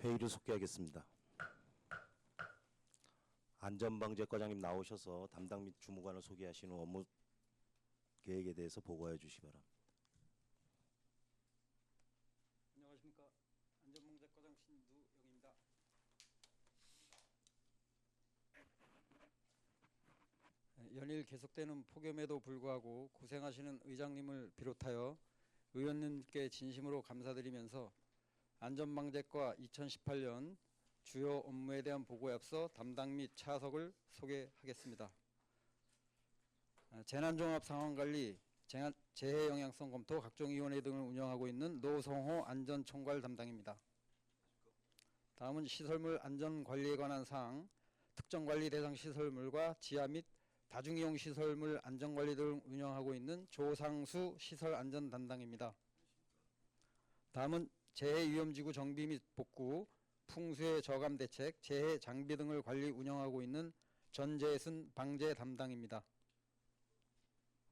회의를 속개하겠습니다. 안전방재과장님 나오셔서 담당 및 주무관을 소개하신 후 업무 계획에 대해서 보고해 주시기 바랍니다. 안녕하십니까. 안전방재과장 신두영입니다. 연일 계속되는 폭염에도 불구하고 고생하시는 의장님을 비롯하여 의원님께 진심으로 감사드리면서 안전방재과 2018년 주요 업무에 대한 보고에 앞서 담당 및 차석을 소개하겠습니다. 재난종합상황관리, 재해영향성 검토, 각종위원회 등을 운영하고 있는 노성호 안전총괄 담당입니다. 다음은 시설물 안전관리에 관한 사항, 특정관리 대상 시설물과 지하 및 다중이용 시설물 안전관리 등을 운영하고 있는 조상수 시설안전 담당입니다. 다음은 재해위험지구 정비 및 복구, 풍수해 저감 대책, 재해 장비 등을 관리 운영하고 있는 전재순 방재 담당입니다.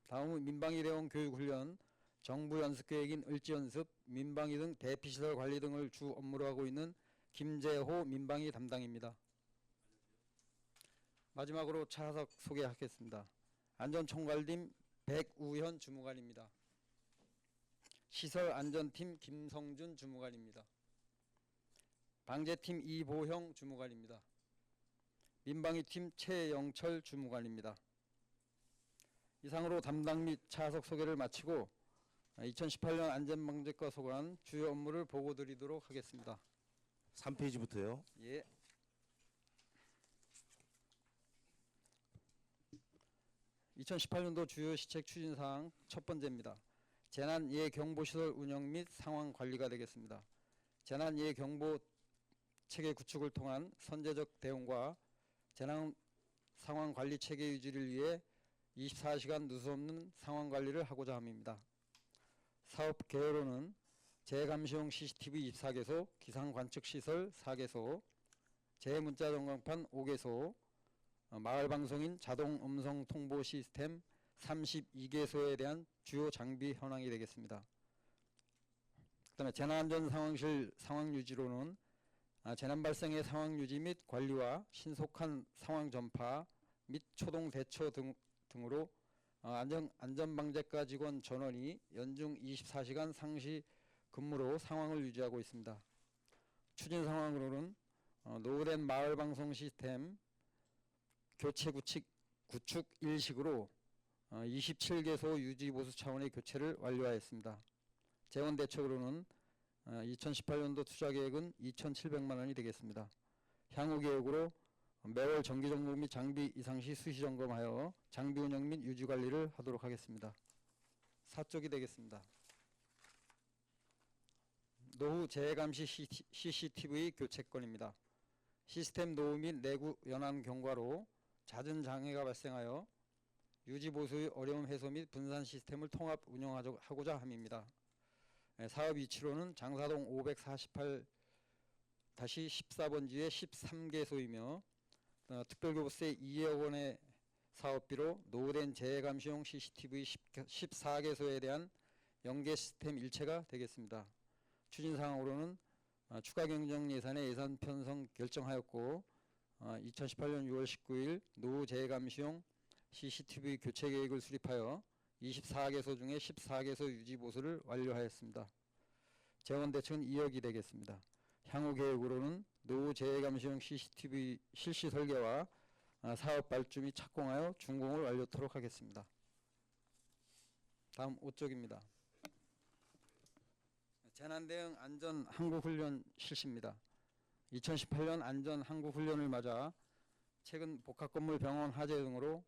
다음은 민방위대원 교육훈련, 정부 연습계획인 을지연습, 민방위 등 대피시설 관리 등을 주 업무로 하고 있는 김재호 민방위 담당입니다. 마지막으로 차석 소개하겠습니다. 안전총괄팀 백우현 주무관입니다. 시설안전팀 김성준 주무관입니다. 방재팀 이보형 주무관입니다. 민방위팀 최영철 주무관입니다. 이상으로 담당 및 차석 소개를 마치고 2018년 안전방재과 소관 주요 업무를 보고드리도록 하겠습니다. 3페이지부터요. 예. (2018년도) 주요 시책 추진사항 첫 번째입니다. 재난예경보시설 운영 및 상황 관리가 되겠습니다. 재난예경보 체계 구축을 통한 선제적 대응과 재난 상황 관리 체계 유지를 위해 24시간 누수 없는 상황 관리를 하고자 함입니다. 사업 개요로는 재해감시용 CCTV 24개소, 기상관측시설 4개소, 재해문자 전광판 5개소, 마을방송인 자동 음성 통보 시스템 32개소에 대한 주요 장비 현황이 되겠습니다. 그 다음에 재난안전상황실 상황유지로는 재난 발생의 상황유지 및 관리와 신속한 상황 전파 및 초동 대처 등으로 안전방재과 직원 전원이 연중 24시간 상시 근무로 상황을 유지하고 있습니다. 추진 상황으로는 노후된 마을방송 시스템 교체 구축 일식으로 27개소 유지보수 차원의 교체를 완료하였습니다. 재원 대책으로는 2018년도 투자계획은 2,700만 원이 되겠습니다. 향후 계획으로 매월 정기점검 및 장비 이상시 수시점검하여 장비 운영 및 유지관리를 하도록 하겠습니다. 4쪽이 되겠습니다. 노후 재해감시 CCTV 교체건입니다. 시스템 노후 및 내구 연한 경과로 잦은 장애가 발생하여 유지보수의 어려움 해소 및 분산 시스템을 통합 운영하고자 함입니다. 사업 위치로는 장사동 548-14번지의 13개소이며 특별교부세 2억 원의 사업비로 노후된 재해감시용 CCTV 14개소에 대한 연계 시스템 일체가 되겠습니다. 추진사항으로는 추가 경정 예산의 예산 편성 결정하였고 2018년 6월 19일 노후 재해감시용 CCTV 교체 계획을 수립하여 24개소 중에 14개소 유지보수를 완료하였습니다. 재원 대책은 2억이 되겠습니다. 향후 계획으로는 노후 재해감시용 CCTV 실시 설계와 사업 발주 및 착공하여 준공을 완료토록 하겠습니다. 다음 5쪽입니다. 재난대응 안전항구훈련 실시입니다. 2018년 안전항구훈련을 맞아 최근 복합건물 병원 화재 등으로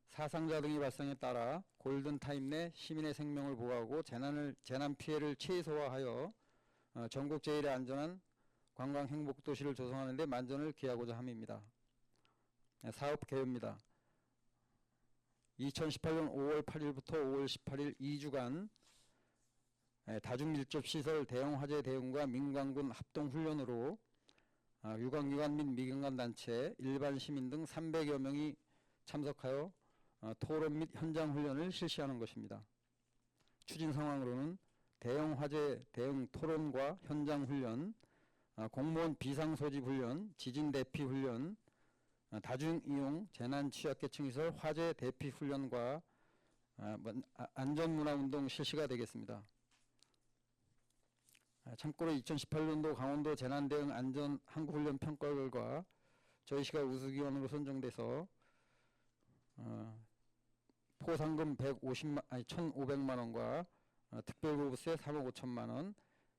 사상자 등이 발생에 따라 골든타임 내 시민의 생명을 보호하고 재난 피해를 최소화하여 전국 제일의 안전한 관광 행복도시를 조성하는 데 만전을 기하고자 함입니다. 사업 개요입니다. 2018년 5월 8일부터 5월 18일 2주간 다중밀접시설 대형 화재 대응과 민관군 합동훈련으로 유관기관 및 미경관 단체, 일반 시민 등 300여 명이 참석하여 토론 및 현장 훈련을 실시하는 것입니다. 추진 상황으로는 대형 화재 대응 토론과 현장 훈련, 공무원 비상소집 훈련, 지진 대피 훈련, 다중이용 재난 취약계층 시설 화재 대피 훈련과 안전문화운동 실시가 되겠습니다. 참고로 2018년도 강원도 재난대응 안전 한국훈련 평가 결과 저희시가 우수기관으로 선정돼서 포상금 1,500만 원과 특별보급세 3억 5천만 원,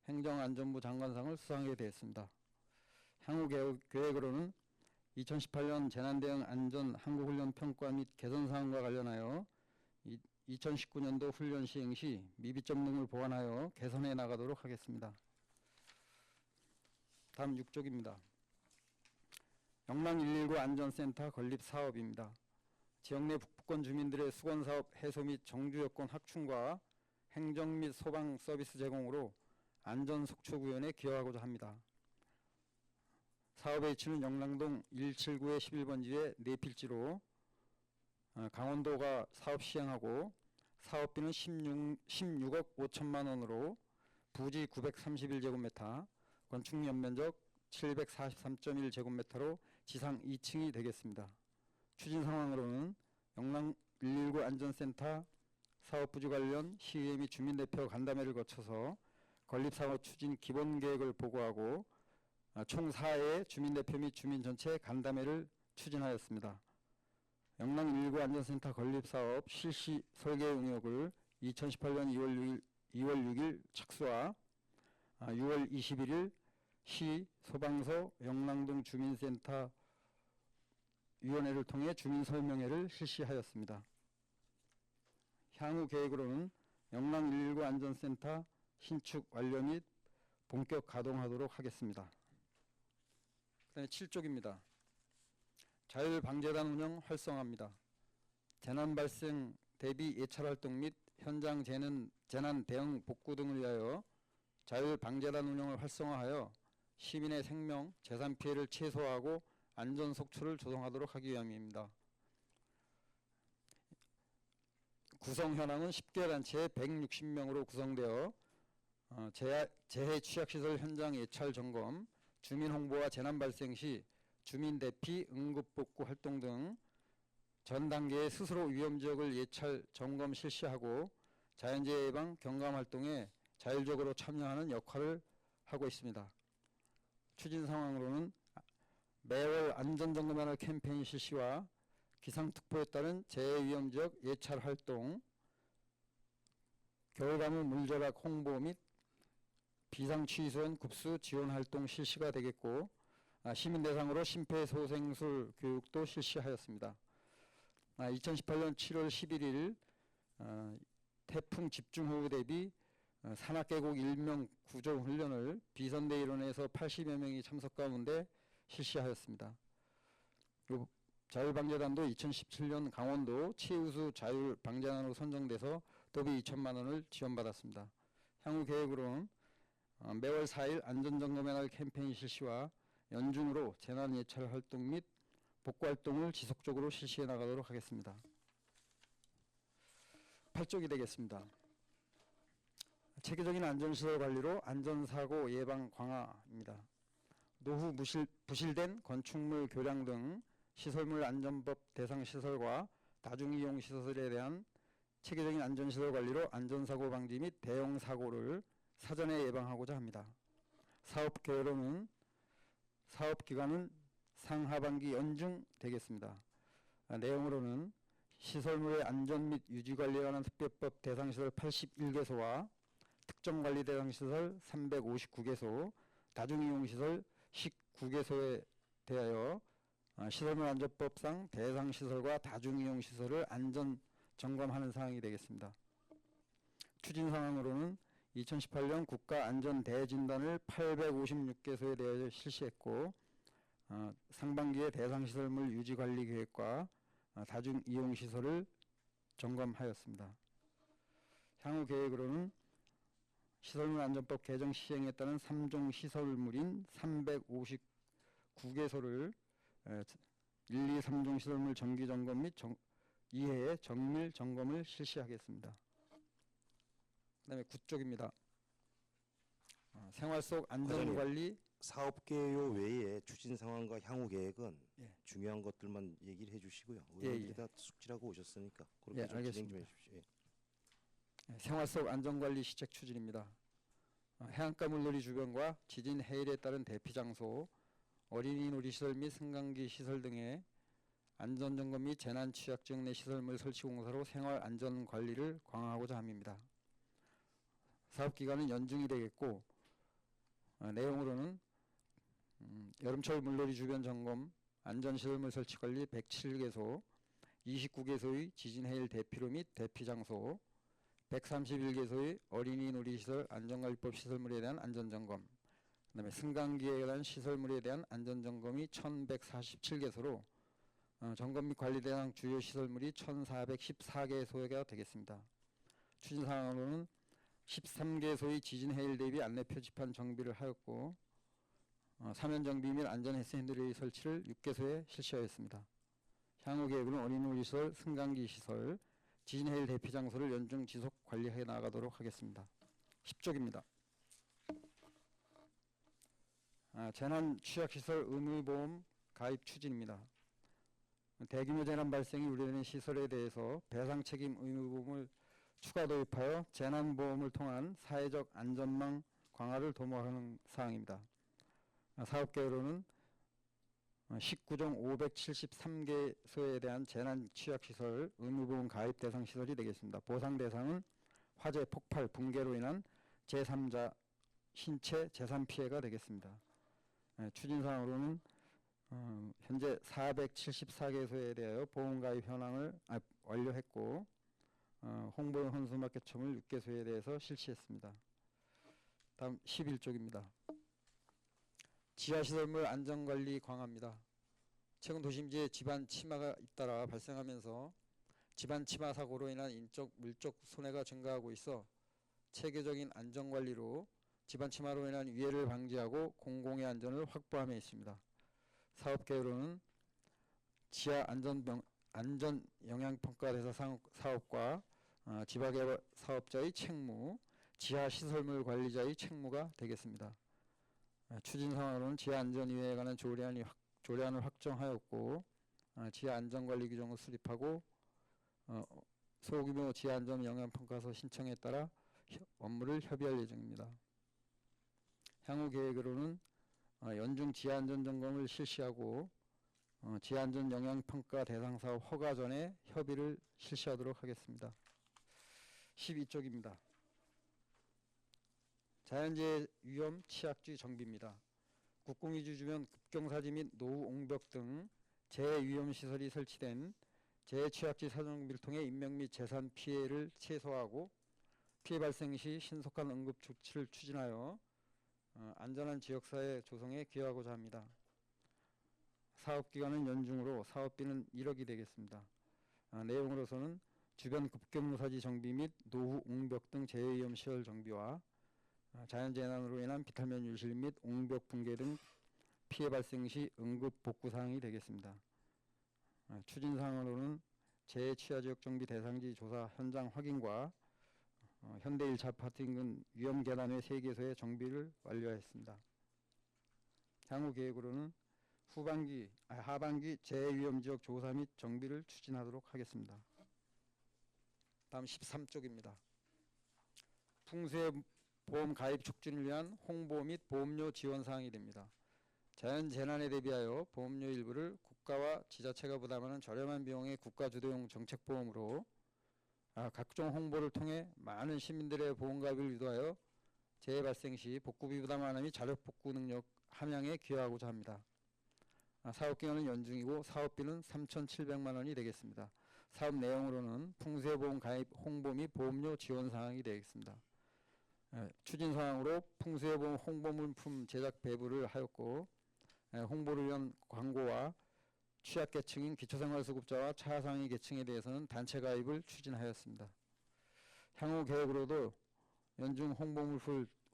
행정안전부 장관상을 수상하게 되었습니다. 향후 계획으로는 2018년 재난대응 안전 한국훈련 평가 및 개선 사항과 관련하여 2019년도 훈련 시행 시 미비점 등을 보완하여 개선해 나가도록 하겠습니다. 다음 6쪽입니다. 영랑 119 안전센터 건립 사업입니다. 지역 내 북부권 주민들의 수건사업 해소 및 정주여건 확충과 행정 및 소방 서비스 제공으로 안전속초구현에 기여하고자 합니다. 사업의 위치는 영랑동 179의 11번지의 내필지로 강원도가 사업 시행하고 사업비는 16억 5천만 원으로 부지 931제곱미터, 건축 연면적 743.1제곱미터로 지상 2층이 되겠습니다. 추진 상황으로는 영랑 119 안전센터 사업부지 관련 시의회 및 주민대표 간담회를 거쳐서 건립사업 추진 기본계획을 보고하고 총 4회 주민대표 및 주민 전체 간담회를 추진하였습니다. 영랑 119 안전센터 건립사업 실시 설계 응역을 2018년 2월 6일 착수와 6월 21일 시 소방서 영랑동 주민센터 위원회를 통해 주민설명회를 실시하였습니다. 향후 계획으로는 영랑 119 안전센터 신축 완료 및 본격 가동하도록 하겠습니다. 그다음에 7쪽입니다. 자율방재단 운영 활성화입니다. 재난 발생 대비 예찰 활동 및 현장 재난 대응 복구 등을 위하여 자율방재단 운영을 활성화하여 시민의 생명, 재산 피해를 최소화하고 안전 속초를 조성하도록 하기 위함입니다. 구성 현황은 10개 단체 160명으로 구성되어 재해 취약시설 현장 예찰 점검, 주민 홍보와 재난 발생 시 주민 대피, 응급 복구 활동 등 전 단계에 스스로 위험 지역을 예찰 점검 실시하고 자연재해 예방 경감 활동에 자율적으로 참여하는 역할을 하고 있습니다. 추진 상황으로는 매월 안전점검하는 캠페인 실시와 기상특보에 따른 재해위험지역 예찰 활동, 겨울가뭄 물절약 홍보 및 비상취수원 급수 지원 활동 실시가 되겠고 시민 대상으로 심폐소생술 교육도 실시하였습니다. 2018년 7월 11일 태풍 집중호우 대비 산악계곡 일명 구조 훈련을 비선대 일원에서 80여 명이 참석 가운데 실시하였습니다. 자율방재단도 2017년 강원도 최우수 자율방재단으로 선정돼서 도비 2천만 원을 지원받았습니다. 향후 계획으로는 매월 4일 안전점검의 날 캠페인 실시와 연중으로 재난예찰 활동 및 복구활동을 지속적으로 실시해 나가도록 하겠습니다. 8쪽이 되겠습니다. 체계적인 안전시설 관리로 안전사고 예방 강화입니다. 노후 부실된 건축물 교량 등 시설물 안전법 대상 시설과 다중이용 시설에 대한 체계적인 안전시설 관리로 안전사고 방지 및 대형 사고를 사전에 예방하고자 합니다. 사업 계획으로는 사업 기간은 상하반기 연중 되겠습니다. 내용으로는 시설물의 안전 및 유지 관리에 관한 특별법 대상시설 81개소와 특정관리 대상시설 359개소, 다중이용시설 19개소에 대하여 시설물 안전법상 대상시설과 다중이용시설을 안전 점검하는 사항이 되겠습니다. 추진 상황으로는 2018년 국가안전대진단을 856개소에 대해 실시했고 상반기에 대상시설물 유지관리 계획과 다중이용시설을 점검하였습니다. 향후 계획으로는 시설물 안전법 개정 시행에 따른 3종 시설물인 359개소를 1, 2, 3종 시설물 정기점검 및 2회 정밀 점검을 실시하겠습니다. 그 다음에 9쪽입니다. 생활 속 안전관리 사업 개요 외에 추진 상황과 향후 계획은 예. 중요한 것들만 얘기를 해주시고요. 예, 의원들이 예. 다 숙지하고 오셨으니까 그렇게 예, 좀 진행 좀 알겠습니다. 해주십시오. 예. 생활 속 안전관리 시책 추진입니다. 해안가 물놀이 주변과 지진 해일에 따른 대피 장소, 어린이 놀이시설 및 승강기 시설 등의 안전점검 및 재난 취약 지역 내 시설물 설치 공사로 생활 안전 관리를 강화하고자 함입니다. 사업 기간은 연중이 되겠고 내용으로는 여름철 물놀이 주변 점검, 안전시설물 설치 관리 107개소, 29개소의 지진 해일 대피로 및 대피 장소, 131개소의 어린이 놀이시설 안전관리법 시설물에 대한 안전점검, 그다음에 승강기에 대한 시설물에 대한 안전점검이 1147개소로 점검 및 관리 대상 주요 시설물이 1414개소가 되겠습니다. 추진사항으로는 13개소의 지진 해일 대비 안내 표지판 정비를 하였고 사면 정비 및 안전해서 핸들레이 설치를 6개소에 실시하였습니다. 향후 계획으로는 어린이 놀이시설, 승강기 시설, 지진 해일 대피 장소를 연중 지속 관리해 나가도록 하겠습니다. 10쪽입니다. 재난 취약시설 의무보험 가입 추진입니다. 대규모 재난 발생이 우려되는 시설에 대해서 배상 책임 의무보험을 추가 도입하여 재난보험을 통한 사회적 안전망 강화를 도모하는 사항입니다. 사업 계획으로는 19종 573개소에 대한 재난 취약시설 의무보험 가입 대상 시설이 되겠습니다. 보상 대상은 화재, 폭발, 붕괴로 인한 제3자 신체 재산 피해가 되겠습니다. 추진사항으로는 현재 474개소에 대하여 보험 가입 현황을 완료했고 홍보 혼수마켓점을 6개소에 대해서 실시했습니다. 다음 11쪽입니다. 지하시설물 안전관리 강화입니다. 최근 도심지에 집안 침하가 잇따라 발생하면서 집안 침하 사고로 인한 인적, 물적 손해가 증가하고 있어 체계적인 안전관리로 집안 침하로 인한 위해를 방지하고 공공의 안전을 확보함에 있습니다. 사업 계획으로는 지하 안전 영향평가 대상 사업과 지방개발 사업자의 책무, 지하 시설물 관리자의 책무가 되겠습니다. 추진 상황으로는 지하 안전위에 관한 조례안을 확정하였고 지하 안전관리 규정을 수립하고 소규모 지하 안전 영향평가서 신청에 따라 업무를 협의할 예정입니다. 향후 계획으로는 연중 지하 안전 점검을 실시하고 지하 안전 영향평가 대상 사업 허가 전에 협의를 실시하도록 하겠습니다. 12쪽입니다. 자연재해 위험 취약지 정비입니다. 국공유지 주변 급경사지 및 노후 옹벽 등 재해 위험 시설이 설치된 재해 취약지 사정비를 통해 인명 및 재산 피해를 최소화하고 피해 발생 시 신속한 응급 조치를 추진하여 안전한 지역사회 조성에 기여하고자 합니다. 사업기간은 연중으로 사업비는 1억이 되겠습니다. 내용으로서는 주변 급경사지 정비 및 노후 옹벽 등 재해 위험 시설 정비와 자연재난으로 인한 비탈면 유실 및 옹벽 붕괴 등 피해 발생 시 응급 복구 사항이 되겠습니다. 추진사항으로는 재해 취하 지역 정비 대상지 조사 현장 확인과 현대 1차 아파트 인근 위험 계단의 3개소의 정비를 완료했습니다. 향후 계획으로는 하반기 재해 위험 지역 조사 및 정비를 추진하도록 하겠습니다. 다음 13쪽입니다. 풍수해 보험 가입 촉진을 위한 홍보 및 보험료 지원 사항이 됩니다. 자연 재난에 대비하여 보험료 일부를 국가와 지자체가 부담하는 저렴한 비용의 국가 주도형 정책보험으로 각종 홍보를 통해 많은 시민들의 보험 가입을 유도하여 재해 발생 시 복구비 부담 완화 및 자력 복구 능력 함양에 기여하고자 합니다. 사업 기간은 연중이고 사업비는 3,700만 원이 되겠습니다. 사업 내용으로는 풍수해 보험 가입 홍보 및 보험료 지원 사항이 되겠습니다. 추진 사항으로 풍수해 보험 홍보물품 제작 배부를 하였고 홍보를 위한 광고와 취약계층인 기초생활수급자와 차상위 계층에 대해서는 단체 가입을 추진하였습니다. 향후 계획으로도 연중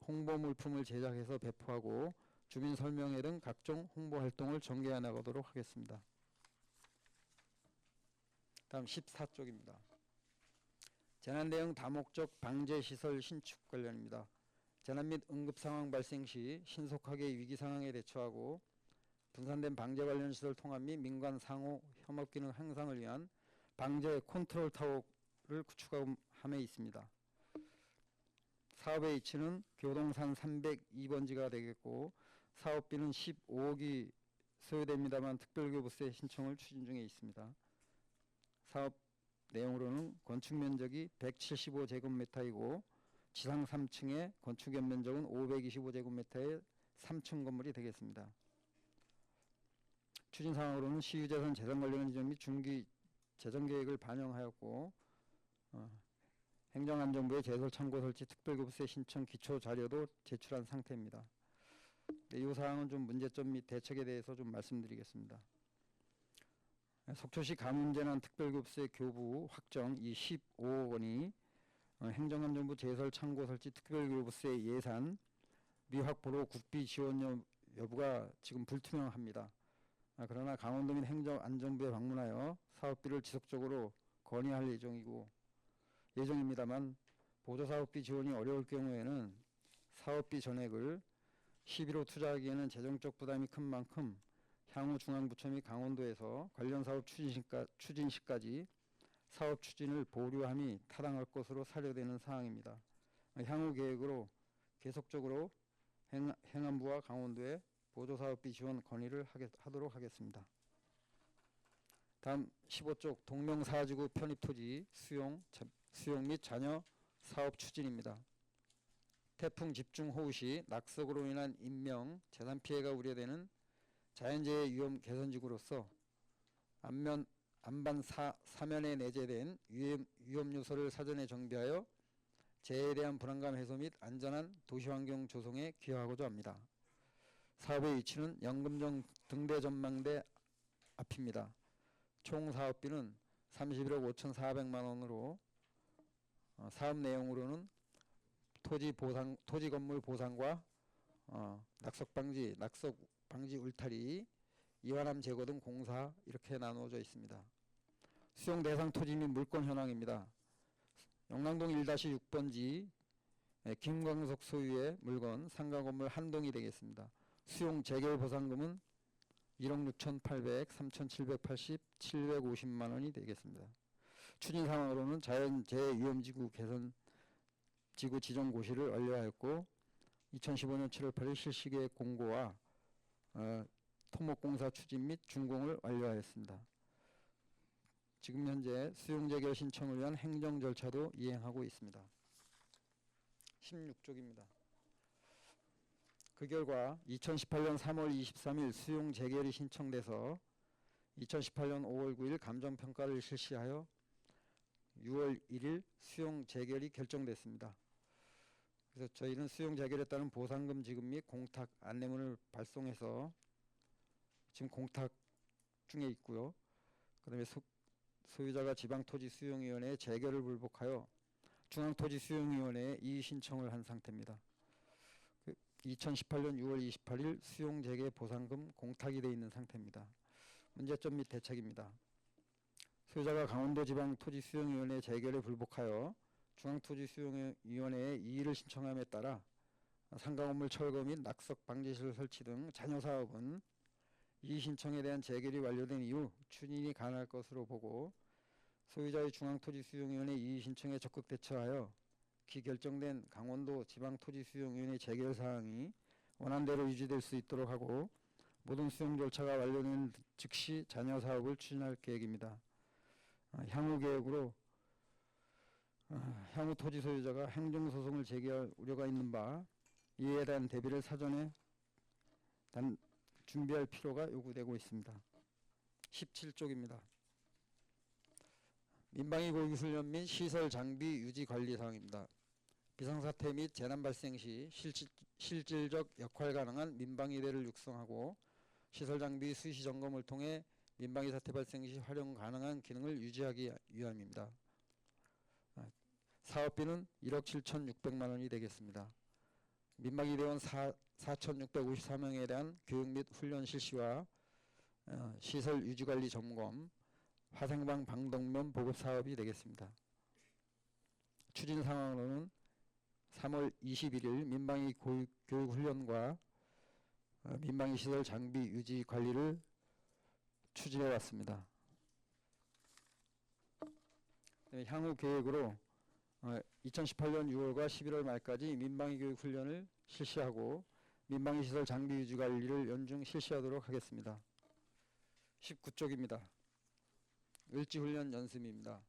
홍보물품을 제작해서 배포하고 주민 설명회 등 각종 홍보 활동을 전개해 나가도록 하겠습니다. 다음 14쪽입니다. 재난 대응 다목적 방제 시설 신축 관련입니다. 재난 및 응급 상황 발생 시 신속하게 위기 상황에 대처하고 분산된 방제 관련 시설 통합 및 민관 상호 협업 기능 향상을 위한 방제 컨트롤 타워를 구축함에 있습니다. 사업의 이치는 교동산 302번지가 되겠고 사업비는 15억이 소요됩니다만 특별교부세 신청을 추진 중에 있습니다. 사업 내용으로는 건축 면적이 175제곱미터이고 지상 3층에 건축 연면적은 525제곱미터의 3층 건물이 되겠습니다. 추진 사항으로는 시유재산 재산 관련 지정 및 중기 재정 계획을 반영하였고 행정안전부의 제설 참고 설치 특별교부세 신청 기초 자료도 제출한 상태입니다. 네, 이 사항은 좀 문제점 및 대책에 대해서 좀 말씀드리겠습니다. 속초시 가뭄재난 특별교부세 교부 확정 이 15억 원이 행정안전부 제설 참고 설치 특별교부세 예산 미확보로 국비 지원 여부가 지금 불투명합니다. 그러나 강원도 민 행정안전부에 방문하여 사업비를 지속적으로 건의할 예정입니다만 보조사업비 지원이 어려울 경우에는 사업비 전액을 시비로 투자하기에는 재정적 부담이 큰 만큼 향후 중앙부처 및 강원도에서 관련 사업 추진 시까지 사업 추진을 보류함이 타당할 것으로 사료되는 사항입니다. 향후 계획으로 계속적으로 행안부와 강원도에 보조사업비 지원 건의를 하도록 하겠습니다. 다음 15쪽 동명사지구 편입토지 수용 및 잔여 사업 추진입니다. 태풍 집중호우 시 낙석으로 인한 인명, 재산 피해가 우려되는 자연재해 위험 개선지구로서 안반 사면에 내재된 위험 요소를 사전에 정비하여 재해에 대한 불안감 해소 및 안전한 도시환경 조성에 기여하고자 합니다. 사업의 위치는 연금정 등대전망대 앞입니다. 총 사업비는 31억 5,400만 원으로 사업 내용으로는 토지 건물 보상과 낙석 방지 울타리, 이완함 제거 등 공사 이렇게 나누어져 있습니다. 수용 대상 토지 및 물권 현황입니다. 영랑동 1-6번지 김광석 소유의 물건 상가 건물 한 동이 되겠습니다. 수용 재결 보상금은 1억 6,800, 3,780, 750만 원이 되겠습니다. 추진 상황으로는 자연재해 위험지구 개선 지구 지정 고시를 완료하였고 2015년 7월 8일 실시계획 공고와 토목공사 추진 및 준공을 완료하였습니다. 지금 현재 수용 재결 신청을 위한 행정 절차도 이행하고 있습니다. 16쪽입니다. 그 결과 2018년 3월 23일 수용 재결이 신청돼서 2018년 5월 9일 감정평가를 실시하여 6월 1일 수용 재결이 결정됐습니다. 그래서 저희는 수용 재결에 따른 보상금 지급 및 공탁 안내문을 발송해서 지금 공탁 중에 있고요. 그 다음에 소유자가 지방토지수용위원회에 재결을 불복하여 중앙토지수용위원회에 이의 신청을 한 상태입니다. 2018년 6월 28일 수용 재개 보상금 공탁이 되어 있는 상태입니다. 문제점 및 대책입니다. 소유자가 강원도지방토지수용위원회 재결에 불복하여 중앙토지수용위원회에 이의를 신청함에 따라 상가건물 철거 및 낙석 방지시설 설치 등 잔여 사업은 이의 신청에 대한 재결이 완료된 이후 추진이 가능할 것으로 보고 소유자의 중앙토지수용위원회 이의 신청에 적극 대처하여 기결정된 강원도 지방토지수용위원회 재결 사항이 원안대로 유지될 수 있도록 하고 모든 수용 절차가 완료된 즉시 잔여 사업을 추진할 계획입니다. 향후 계획으로 향후 토지 소유자가 행정소송을 제기할 우려가 있는 바 이에 대한 대비를 사전에 준비할 필요가 요구되고 있습니다. 17쪽입니다. 민방위 고위훈련 및 시설 장비 유지 관리 사항입니다. 비상사태 및 재난 발생 시 실질적 역할 가능한 민방위대를 육성하고 시설 장비 수시 점검을 통해 민방위 사태 발생 시 활용 가능한 기능을 유지하기 위함입니다. 사업비는 1억 7,600만 원이 되겠습니다. 민방위대원 4,654명에 대한 교육 및 훈련 실시와 시설 유지관리 점검, 화생방 방독면 보급 사업이 되겠습니다. 추진 상황으로는 3월 21일 민방위 교육훈련과 민방위 시설 장비 유지 관리를 추진해 왔습니다. 향후 계획으로 2018년 6월과 11월 말까지 민방위 교육 훈련을 실시하고 민방위 시설 장비 유지 관리를 연중 실시하도록 하겠습니다. 19쪽입니다. 을지훈련 연습입니다.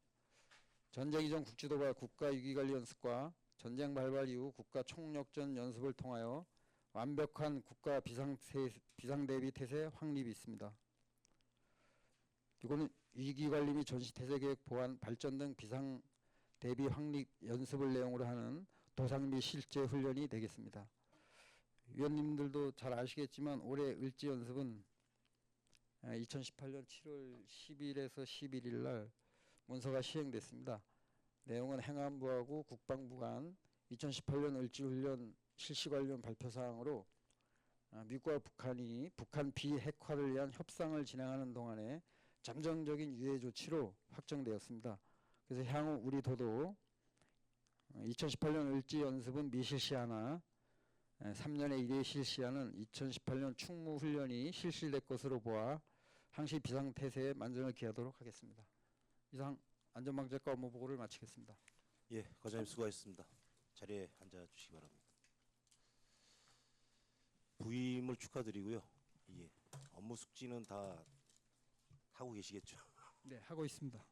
전쟁 이전 국지도발 국가위기관리 연습과 전쟁 발발 이후 국가 총력전 연습을 통하여 완벽한 국가 비상대비 태세 확립이 있습니다. 이거는 위기관리 및 전시태세계획 보완 발전 등 비상대비 확립 연습을 내용으로 하는 도상 및 실제 훈련이 되겠습니다. 위원님들도 잘 아시겠지만 올해 을지 연습은 2018년 7월 10일에서 11일 날 문서가 시행됐습니다. 내용은 행안부하고 국방부 간 2018년 을지훈련 실시관련 발표사항으로 미국과 북한이 북한 비핵화를 위한 협상을 진행하는 동안에 잠정적인 유예 조치로 확정되었습니다. 그래서 향후 우리 도도 2018년 을지 연습은 미실시하나 3년에 1회 실시하는 2018년 충무훈련이 실시될 것으로 보아 항시 비상태세에 만전을 기하도록 하겠습니다. 이상 안전방책과 업무 보고를 마치겠습니다. 예, 과장님 수고하셨습니다. 자리에 앉아 주시기 바랍니다. 부임을 축하드리고요. 예, 업무 숙지는 다 하고 계시겠죠? 네, 하고 있습니다.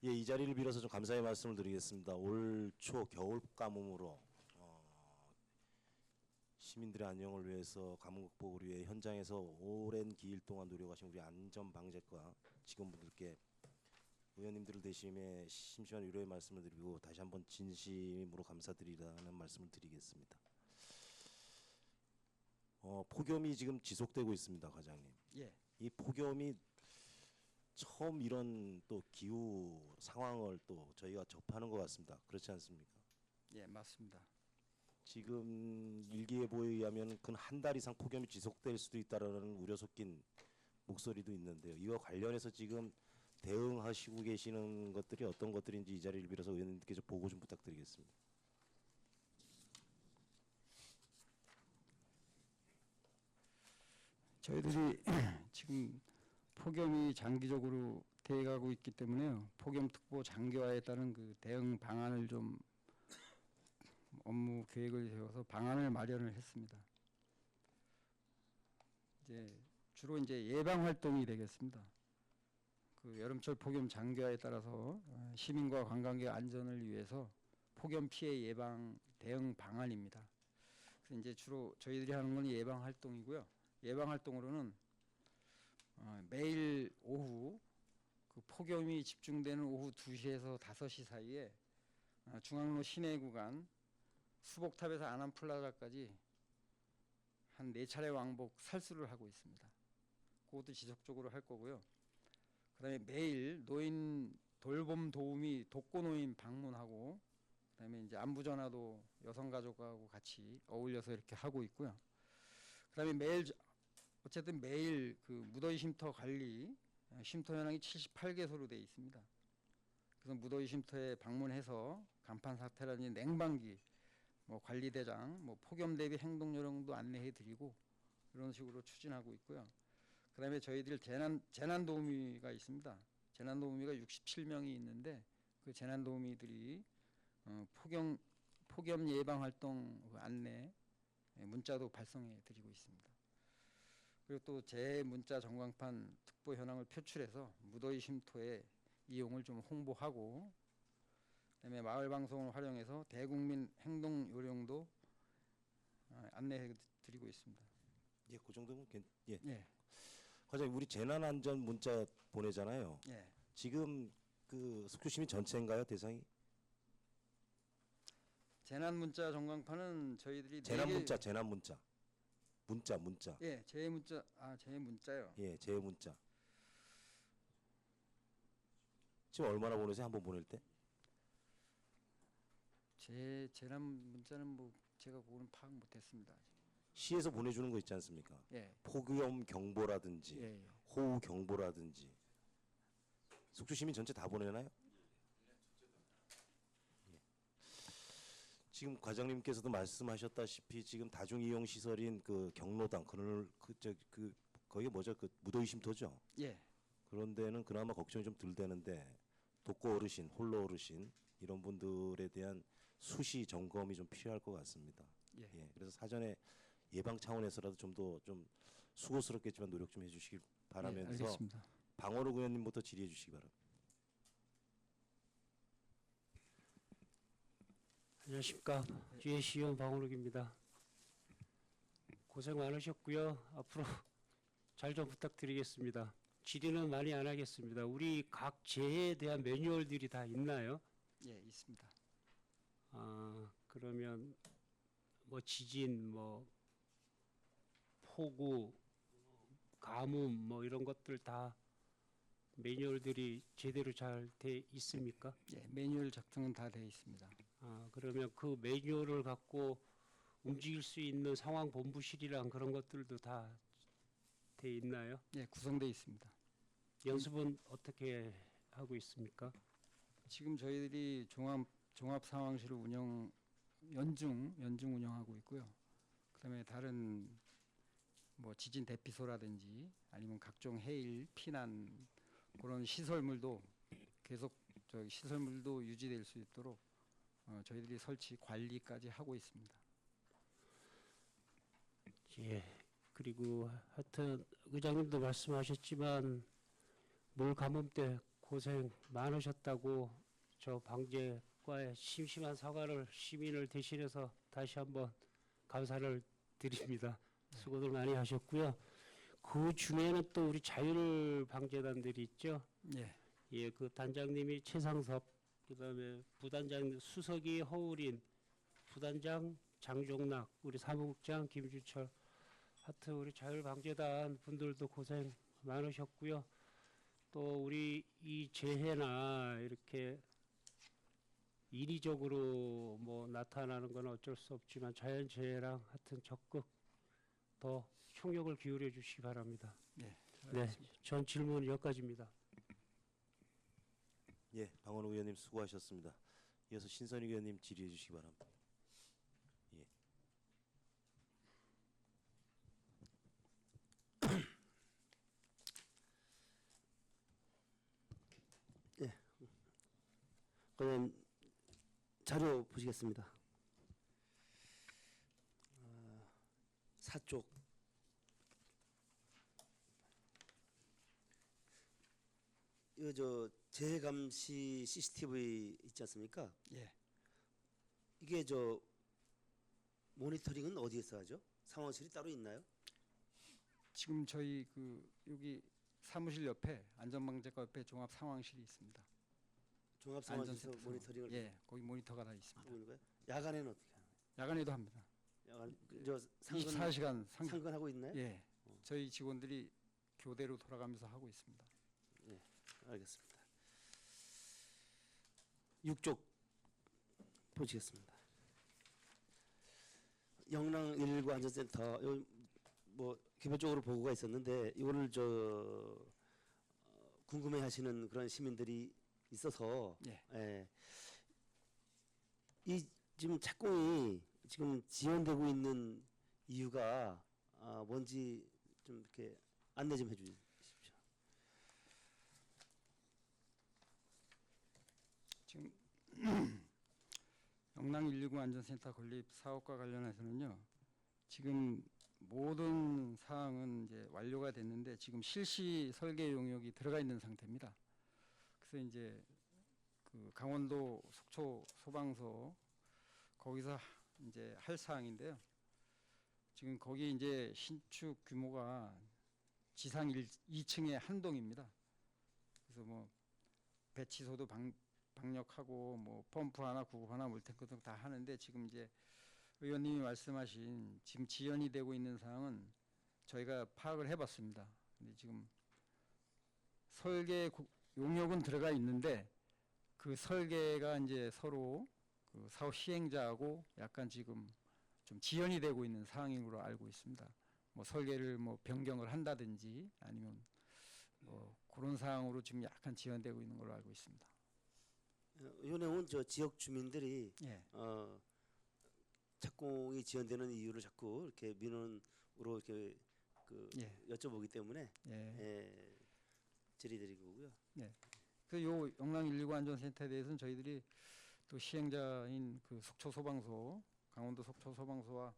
예, 이 자리를 빌어서 좀 감사의 말씀을 드리겠습니다. 올 초 겨울 가뭄으로 시민들의 안녕을 위해서 가뭄 극복을 위해 현장에서 오랜 기일 동안 노력하신 우리 안전방재과 직원분들께 의원님들을 대신해 심심한 위로의 말씀을 드리고 다시 한번 진심으로 감사드리라는 말씀을 드리겠습니다. 폭염이 지금 지속되고 있습니다, 과장님. 예. 이 폭염이 처음 이런 또 기후 상황을 또 저희가 접하는 것 같습니다. 그렇지 않습니까? 예, 맞습니다. 지금 일기예보에 의하면 근 한 달 이상 폭염이 지속될 수도 있다라는 우려 섞인 목소리도 있는데요. 이와 관련해서 지금 대응하시고 계시는 것들이 어떤 것들인지 이 자리를 빌어서 의원님께 좀 보고 좀 부탁드리겠습니다. 저희들이 지금 폭염이 장기적으로 대가고 있기 때문에요. 폭염특보 장기화에 따른 그 대응 방안을 좀 업무 계획을 세워서 방안을 마련을 했습니다. 주로 예방 활동이 되겠습니다. 그 여름철 폭염 장기화에 따라서 시민과 관광객 안전을 위해서 폭염 피해 예방 대응 방안입니다. 그래서 주로 저희들이 하는 건 예방 활동이고요. 예방 활동으로는 매일 오후 그 폭염이 집중되는 오후 2시에서 5시 사이에 중앙로 시내 구간 수복탑에서 아남플라자까지 한 4차례 왕복 살수를 하고 있습니다. 그것도 지속적으로 할 거고요. 그다음에 매일 노인 돌봄 도우미 독거노인 방문하고 그다음에 안부전화도 여성가족하고 같이 어울려서 이렇게 하고 있고요. 그다음에 매일 그 무더위 쉼터 관리 쉼터 현황이 78개소로 되어 있습니다. 그래서 무더위 쉼터에 방문해서 간판 사태라든지 냉방기, 관리대장, 폭염 대비 행동 요령도 안내해드리고 이런 식으로 추진하고 있고요. 그다음에 저희들 재난 도우미가 있습니다. 재난 도우미가 67명이 있는데 그 재난 도우미들이 폭염 예방 활동 안내 문자도 발송해드리고 있습니다. 그리고 또 제 문자 전광판 특보 현황을 표출해서 무더위 쉼터의 이용을 좀 홍보하고 그다음에 마을 방송을 활용해서 대국민 행동 요령도 안내해 드리고 있습니다. 예, 그 정도면 예. 예. 과장님, 우리 재난안전 문자 보내잖아요. 예. 지금 그 속주시민 전체인가요, 대상이? 재난 문자 전광판은 저희들이 재난 문자, 재난 문자. 문자. 예, 제 문자요. 예, 제 문자. 지금 얼마나 보내세요? 한번 보낼 때? 제 재난 문자는 제가 그거는 파악 못했습니다. 시에서 보내주는 거 있지 않습니까? 예. 폭염 경보라든지 예. 호우 경보라든지 속주 시민 전체 다 보내나요? 예. 지금 과장님께서도 말씀하셨다시피 지금 다중 이용 시설인 그 경로당 그 거기 뭐죠? 그 무더위 쉼터죠. 예, 그런 데는 그나마 걱정이 좀 덜 되는데 독거 어르신, 홀로 어르신 이런 분들에 대한 수시 점검이 좀 필요할 것 같습니다. 예. 예, 그래서 사전에 예방 차원에서라도 좀 더 좀 수고스럽겠지만 노력 좀 해주시길 예, 바라면서 알겠습니다. 방원욱 의원님부터 질의해 주시기 바랍니다. 안녕하십니까. GAC위원 방원욱입니다. 고생 많으셨고요. 앞으로 잘 좀 부탁드리겠습니다. 질의는 많이 안 하겠습니다. 우리 각 재해에 대한 매뉴얼들이 다 있나요? 예, 있습니다. 그러면 뭐 지진, 뭐 폭우, 가뭄 뭐 이런 것들 다 매뉴얼들이 제대로 잘 돼 있습니까? 예, 매뉴얼 작성은 다 되어 있습니다. 그러면 그 매뉴얼을 갖고 움직일 수 있는 상황 본부실이랑 그런 것들도 다 돼 있나요? 예, 구성되어 있습니다. 연습은 어떻게 하고 있습니까? 지금 저희들이 종합 상황실을 연중 운영하고 있고요. 그다음에 다른 뭐 지진 대피소라든지 아니면 각종 해일 피난 그런 시설물도 계속 시설물도 유지될 수 있도록 저희들이 설치 관리까지 하고 있습니다. 예. 그리고 하여튼 의장님도 말씀하셨지만 물 가뭄 때 고생 많으셨다고 저 방재과에 심심한 사과를 시민을 대신해서 다시 한번 감사를 드립니다. 수고들 많이 하셨고요. 그 중에는 또 우리 자율방재단들이 있죠. 예, 예, 그 단장님이 최상섭, 그다음에 부단장 수석이 허우린, 부단장 장종락, 우리 사무국장 김주철. 하여튼 우리 자율방재단 분들도 고생 많으셨고요. 또 우리 이 재해나 이렇게 인위적으로 뭐 나타나는 건 어쩔 수 없지만 자연재해랑 하여튼 적극 더 총력을 기울여 주시기 바랍니다. 네, 네, 전 질문 여기까지입니다. 예, 방원욱 의원님 수고하셨습니다. 이어서 신선희 의원님 질의해 주시기 바랍니다. 예. 그러면 자료 보시겠습니다. 사쪽 이거 저 재해 감시 CCTV 있지 않습니까? 예, 이게 저 모니터링은 어디에서 하죠? 상황실이 따로 있나요? 지금 저희 여기 사무실 옆에 안전방재과 옆에 종합 상황실이 있습니다. 종합 상황실에서 안전센터 모니터링을 예, 거기 모니터가 다 있습니다. 하고 있는 거예요? 야간에는 어떻게 하나요? 야간에도 합니다. 야간 저 상근 24시간 상근하고 있나요? 예, 저희 직원들이 교대로 돌아가면서 하고 있습니다. 알겠습니다. 6쪽 보시겠습니다. 영랑 119 안전센터 뭐 기본적으로 보고가 있었는데 이거를 궁금해하시는 그런 시민들이 있어서 예. 이 지금 착공이 지금 지연되고 있는 이유가 뭔지 좀 이렇게 안내 좀 해주십시오. 지금 영랑 119 안전센터 건립 사업과 관련해서는요. 지금 모든 사항은 이제 완료가 됐는데 지금 실시 설계 용역이 들어가 있는 상태입니다. 그래서 이제 그 강원도 속초 소방서 거기서 이제 할 사항인데요. 지금 거기 이제 신축 규모가 지상 2층의 한 동입니다. 그래서 뭐 배치소도 방역하고 뭐 펌프 하나, 구급 하나, 물탱크 등 다 하는데 지금 이제 의원님이 말씀하신 지금 지연이 되고 있는 사항은 저희가 파악을 해봤습니다. 근데 지금 설계 용역은 들어가 있는데 그 설계가 이제 서로 그 사업 시행자하고 약간 지금 좀 지연이 되고 있는 상황으로 알고 있습니다. 뭐 설계를 뭐 변경을 한다든지 아니면 뭐 그런 상황으로 지금 약간 지연되고 있는 걸로 알고 있습니다. 이 내용은 저 지역 주민들이 예, 착공이 지연되는 이유를 자꾸 이렇게 민원으로 이렇게 예. 여쭤보기 때문에 예. 질의드린 거고요. 그 요 영랑 119 안전센터에 대해서는 저희들이 또 시행자인 그 속초소방서, 강원도 속초소방서와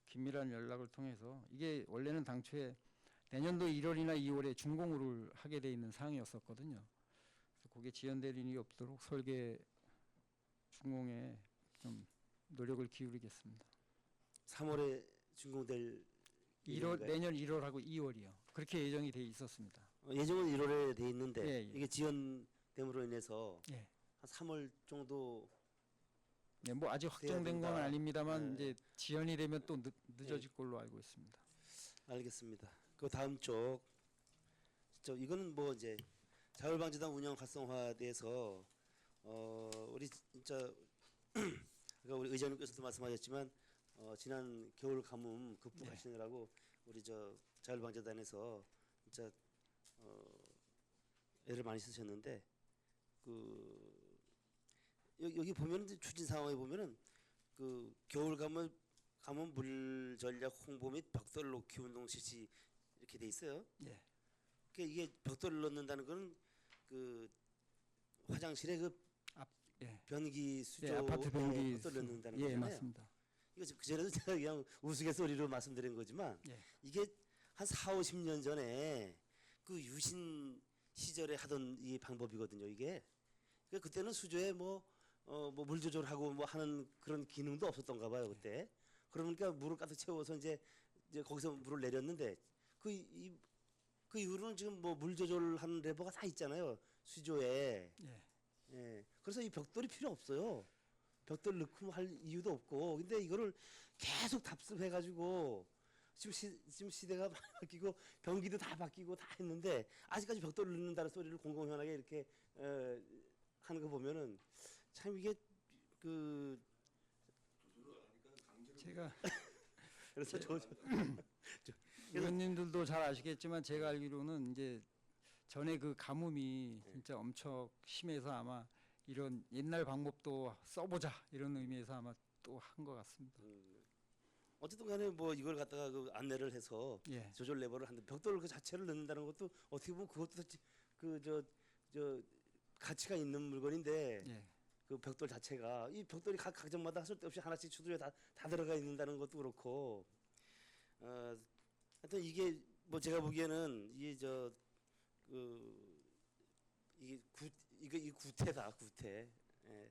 긴밀한 연락을 통해서 이게 원래는 당초에 내년도 1월이나 2월에 준공을 하게 돼 있는 사항이었었거든요. 그래서 그게 지연될 일이 없도록 설계 준공에 좀 노력을 기울이겠습니다. 3월에 준공될 1월 예정인가요? 내년 1월하고 2월이요. 그렇게 예정이 돼 있었습니다. 예정은 1월에 돼 있는데 예, 예. 이게 지연됨으로 인해서 예. 한 3월 정도 네, 뭐 아직 확정된 건 된다. 아닙니다만 네. 이제 지연이 되면 또 늦어질 걸로 알고 있습니다. 알겠습니다. 그 다음 쪽 이거는 뭐 이제 자율방지단 운영 활성화돼서 우리 진짜 아까 우리 의장님께서도 말씀하셨지만 지난 겨울 가뭄 극복하시느라고 우리 자율방지단에서 진짜 애를 많이 쓰셨는데 여기 보면 추진 상황에 보면은 그 겨울 가뭄 물 전략 홍보 및 벽돌 놓기 운동 실시 이렇게 돼 있어요. 예. 그러니까 이게 벽돌을 넣는다는 거는 그 화장실에 그 예. 변기 수조 네, 아파트 변기 벽돌을 넣는다는 예, 거잖아요. 맞습니다. 이거 그전에도 제가 그냥 우스갯소리로 말씀드린 거지만 예. 이게 한 4, 50년 전에 그 유신 시절에 하던 이 방법이거든요. 이게 그러니까 그때는 수조에 뭐 물 조절하고 뭐 하는 그런 기능도 없었던가 봐요 그때. 그러니까 물을 가득 채워서 이제 거기서 물을 내렸는데 그 이후로는 지금 뭐 물 조절하는 레버가 다 있잖아요 수조에. 예. 예. 그래서 이 벽돌이 필요 없어요. 벽돌 넣고 뭐 할 이유도 없고. 근데 이거를 계속 답습해가지고 지금 시대가 많이 바뀌고 변기도 다 바뀌고 다 했는데 아직까지 벽돌을 넣는다는 소리를 공공연하게 이렇게 하는 거 보면은 참 이게 제가 그래서 의원님들도 잘 아시겠지만 제가 알기로는 이제 전에 그 가뭄이 진짜 엄청 심해서 아마 이런 옛날 방법도 써보자 이런 의미에서 아마 또 한 것 같습니다. 어쨌든 간에 뭐 이걸 갖다가 그 안내를 해서 예. 조절 레버를 하는데 벽돌 그 자체를 넣는다는 것도 어떻게 보면 그것도 저 가치가 있는 물건인데 예. 그 벽돌 자체가 이 벽돌이 각 각점마다 쓸데없이 하나씩 추두에 다 들어가 있는다는 것도 그렇고 하여튼 이게 뭐 제가 보기에는 이게 구태다 구태. 예.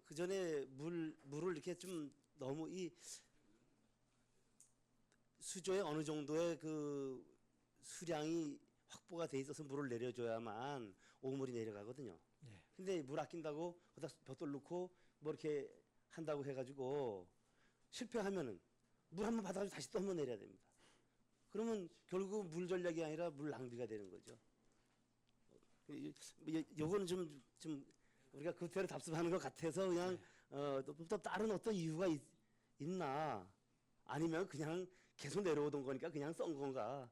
그 전에 물을 이렇게 좀 너무 이 수조에 어느 정도의 그 수량이 확보가 돼 있어서 물을 내려줘야만 오물이 내려가거든요. 예. 근데 물 아낀다고 거기다 벽돌 넣고 뭐 이렇게 한다고 해가지고 실패하면은 물 한 번 받아가지고 다시 또 한 번 내려야 됩니다. 그러면 결국 물 전략이 아니라 물 낭비가 되는 거죠. 요거는 좀 우리가 그대로 답습하는 것 같아서 그냥 또 다른 어떤 이유가 있나 아니면 그냥 계속 내려오던 거니까 그냥 썬 건가.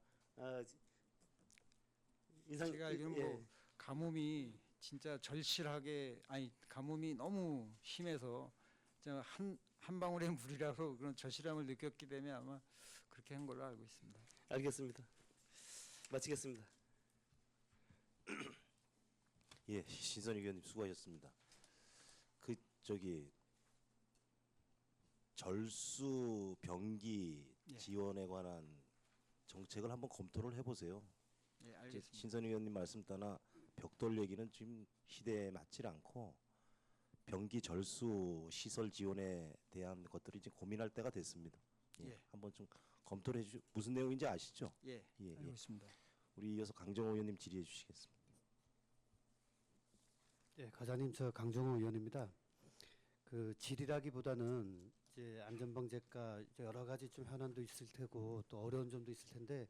제가 알기로는 뭐 가뭄이 진짜 절실하게 가뭄이 너무 심해서 한 방울의 물이라서 그런 절실함을 느꼈기 때문에 아마 그렇게 한 걸로 알고 있습니다. 알겠습니다. 마치겠습니다. 예, 신선희 의원님 수고하셨습니다. 절수 변기 예. 지원에 관한 정책을 한번 검토를 해보세요. 예, 이제 알겠습니다. 신선희 의원님 말씀 따라 벽돌 얘기는 지금 시대에 맞질 않고 변기 절수 시설 지원에 대한 것들이 이제 고민할 때가 됐습니다. 예, 예. 한번 좀 검토를 해주. 무슨 내용인지 아시죠? 예, 예, 알고 예. 있습니다. 우리 이어서 강정호 의원님 질의해 주시겠습니다. 예, 과장님 저 강정호 의원입니다. 그 질의라기보다는 이제 안전방재과 이제 여러 가지 좀 현안도 있을 테고 또 어려운 점도 있을 텐데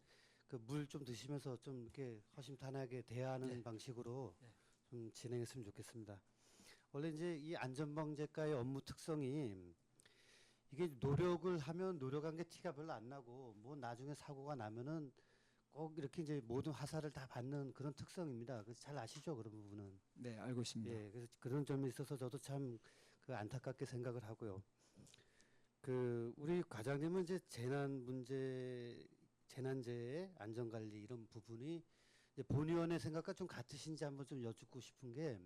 그 물 좀 드시면서 좀 이렇게 허심탄회하게 대하는 예. 방식으로 예. 좀 진행했으면 좋겠습니다. 원래 이제 이 안전방재과의 업무 특성이 이게 노력을 하면 노력한 게 티가 별로 안 나고 뭐 나중에 사고가 나면은 꼭 이렇게 이제 모든 화살을 다 받는 그런 특성입니다. 그래서 잘 아시죠 그런 부분은. 네, 알고 있습니다. 예, 그래서 그런 점에 있어서 저도 참 그 안타깝게 생각을 하고요. 그 우리 과장님은 이제 재난 문제, 재난재해 안전관리 이런 부분이 이제 본의원의 생각과 좀 같으신지 한번 좀 여쭙고 싶은 게,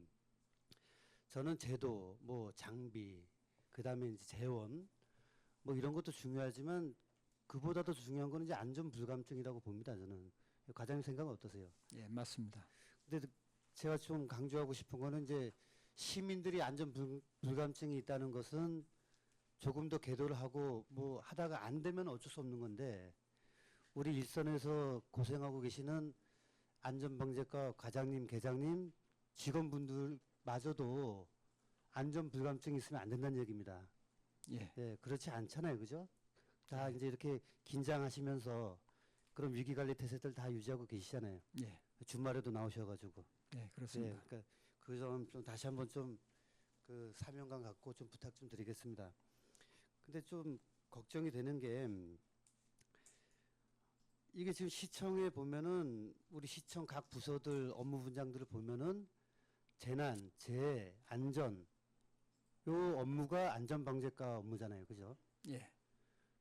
저는 제도, 뭐 장비, 그다음에 이제 재원, 뭐 이런 것도 중요하지만 그보다도 중요한 거는 이제 안전 불감증이라고 봅니다. 저는. 과장님 생각은 어떠세요? 예, 맞습니다. 근데 제가 좀 강조하고 싶은 거는 이제 시민들이 안전 불감증이 있다는 것은 조금 더 계도를 하고 뭐 하다가 안 되면 어쩔 수 없는 건데, 우리 일선에서 고생하고 계시는 안전방재과 과장님, 계장님, 직원분들마저도 안전 불감증이 있으면 안 된다는 얘기입니다. 예, 예, 그렇지 않잖아요, 그죠? 다 이제 이렇게 긴장하시면서 그런 위기 관리 태세들 다 유지하고 계시잖아요. 예, 주말에도 나오셔가지고. 예, 예, 그렇습니다. 그러니까 그 점 좀 다시 한번 좀 그 사명감 갖고 좀 부탁 좀 드리겠습니다. 근데 좀 걱정이 되는 게, 이게 지금 시청에 보면은 우리 시청 각 부서들 업무 분장들을 보면은 재난, 재해, 안전 요 업무가 안전방재과 업무잖아요, 그죠? 예,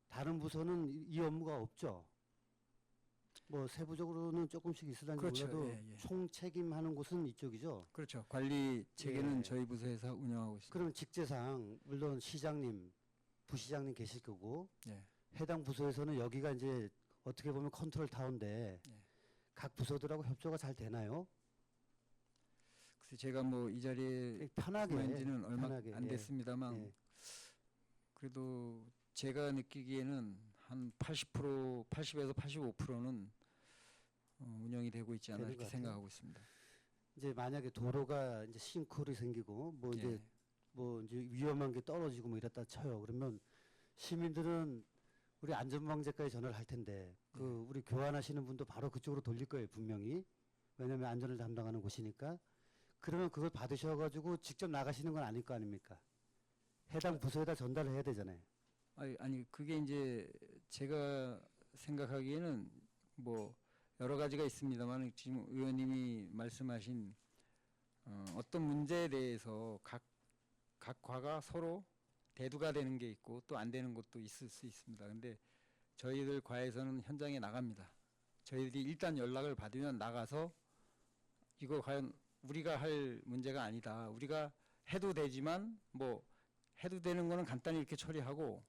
다른 부서는 이 업무가 없죠. 뭐 세부적으로는 조금씩 있으란지 그렇죠. 몰라도 예, 예. 총 책임하는 곳은 이쪽이죠. 그렇죠. 관리 체계는 예. 저희 부서에서 운영하고 있습니다. 그럼 직제상 물론 시장님, 부시장님 계실 거고, 예, 해당 부서에서는 여기가 이제 어떻게 보면 컨트롤 타운데 예. 각 부서들하고 협조가 잘 되나요? 그래서 제가 뭐 이 자리에 편하게 만 지는 얼마 편하게, 안 예. 됐습니다만 예. 그래도 제가 느끼기에는 한 80%, 80에서 85%는 운영이 되고 있지 않나 되는 이렇게 것 같아요. 생각하고 있습니다. 이제 만약에 도로가 이제 싱크홀이 생기고 뭐 이제 예, 뭐 이제 위험한 게 떨어지고 뭐 이랬다 쳐요. 그러면 시민들은 우리 안전방재과에 전화를 할 텐데 그 우리 교환하시는 분도 바로 그쪽으로 돌릴 거예요, 분명히. 왜냐하면 안전을 담당하는 곳이니까. 그러면 그걸 받으셔가지고 직접 나가시는 건 아닐 거 아닙니까? 해당 부서에다 전달을 해야 되잖아요. 아니 그게 이제 제가 생각하기에는 뭐 여러 가지가 있습니다만 지금 의원님이 말씀하신 어떤 문제에 대해서 각 과가 서로 대두가 되는 게 있고 또 안 되는 것도 있을 수 있습니다. 근데 저희들 과에서는 현장에 나갑니다. 저희들이 일단 연락을 받으면 나가서 이거 과연 우리가 할 문제가 아니다. 우리가 해도 되지만 뭐 해도 되는 거는 간단히 이렇게 처리하고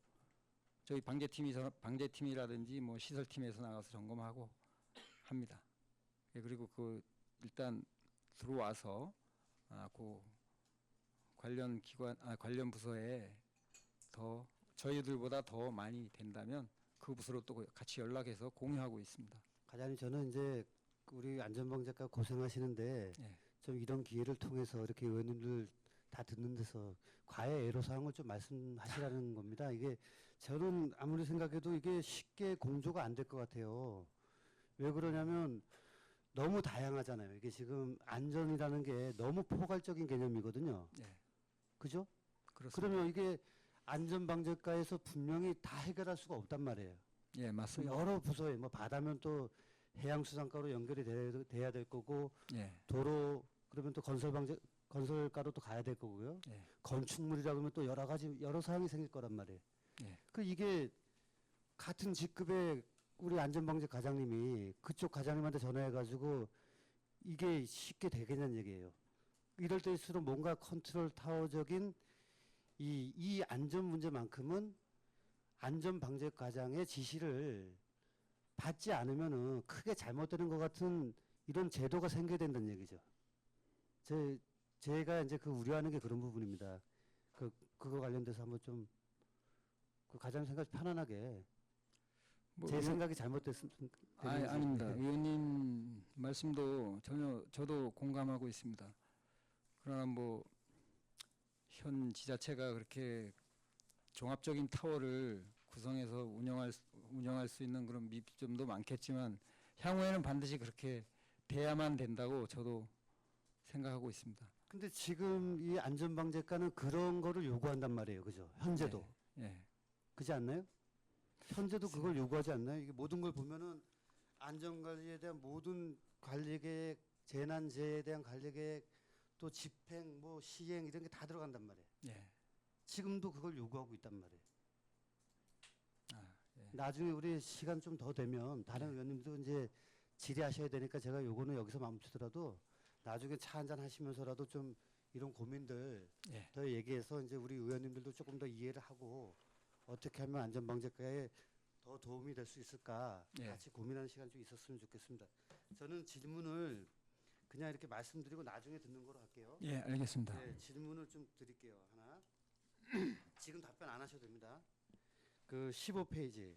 저희 방재팀이라든지 뭐 시설팀에서 나가서 점검하고 합니다. 예, 그리고 그 일단 들어와서 그 관련 기관 관련 부서에 더 저희들보다 더 많이 된다면 그 부서로 또 같이 연락해서 공유하고 있습니다. 과장님, 저는 이제 우리 안전방재과 고생하시는데 예. 좀 이런 기회를 통해서 이렇게 의원님들 다 듣는 데서 과외 애로사항을 좀 말씀하시라는 겁니다. 이게 저는 아무리 생각해도 이게 쉽게 공조가 안 될 것 같아요. 왜 그러냐면 너무 다양하잖아요. 이게 지금 안전이라는 게 너무 포괄적인 개념이거든요. 예, 그죠? 그렇습니다. 그러면 이게 안전방재과에서 분명히 다 해결할 수가 없단 말이에요. 예, 맞습니다. 여러 부서에 뭐 바다면 또 해양수산과로 연결이 돼야 될 거고, 예, 도로 그러면 또 건설가로 또 가야 될 거고요. 예, 건축물이라 그러면 또 여러 가지 여러 사항이 생길 거란 말이에요. 예. 그 이게 같은 직급의 우리 안전방재 과장님이 그쪽 과장님한테 전화해가지고 이게 쉽게 되겠냐는 얘기예요. 이럴 때일수록 뭔가 컨트롤 타워적인 이 안전 문제만큼은 안전방재 과장의 지시를 받지 않으면은 크게 잘못되는 것 같은 이런 제도가 생겨야 된다는 얘기죠. 제가 이제 그 우려하는 게 그런 부분입니다. 그거 관련돼서 한번 좀 그 과장 생각 편안하게 뭐 제 생각이 잘못됐으면 아닙니다. 의원님 말씀도 전혀 저도 공감하고 있습니다. 그러나 뭐 현 지자체가 그렇게 종합적인 타워를 구성해서 운영할 수 있는 그런 미비점도 많겠지만 향후에는 반드시 그렇게 돼야만 된다고 저도 생각하고 있습니다. 근데 지금 이 안전방재과는 그런 거를 요구한단 말이에요. 그죠? 현재도. 예. 그렇지 않나요? 현재도 그걸 요구하지 않나요? 이게 모든 걸 보면은 안전관리에 대한 모든 관리계획, 재난재해에 대한 관리계획, 또 집행, 뭐 시행 이런 게 다 들어간단 말이에요. 예. 지금도 그걸 요구하고 있단 말이에요. 아, 예. 나중에 우리 시간 좀 더 되면 다른 의원님도 이제 질의하셔야 되니까 제가 요거는 여기서 멈추더라도 나중에 차 한잔 하시면서라도 좀 이런 고민들 예. 더 얘기해서 이제 우리 의원님들도 조금 더 이해를 하고 어떻게 하면 안전방재과에 더 도움이 될 수 있을까 예. 같이 고민하는 시간 좀 있었으면 좋겠습니다. 저는 질문을 그냥 이렇게 말씀드리고 나중에 듣는 거로 할게요. 예, 알겠습니다. 네, 질문을 좀 드릴게요. 하나. 지금 답변 안 하셔도 됩니다. 그 15페이지.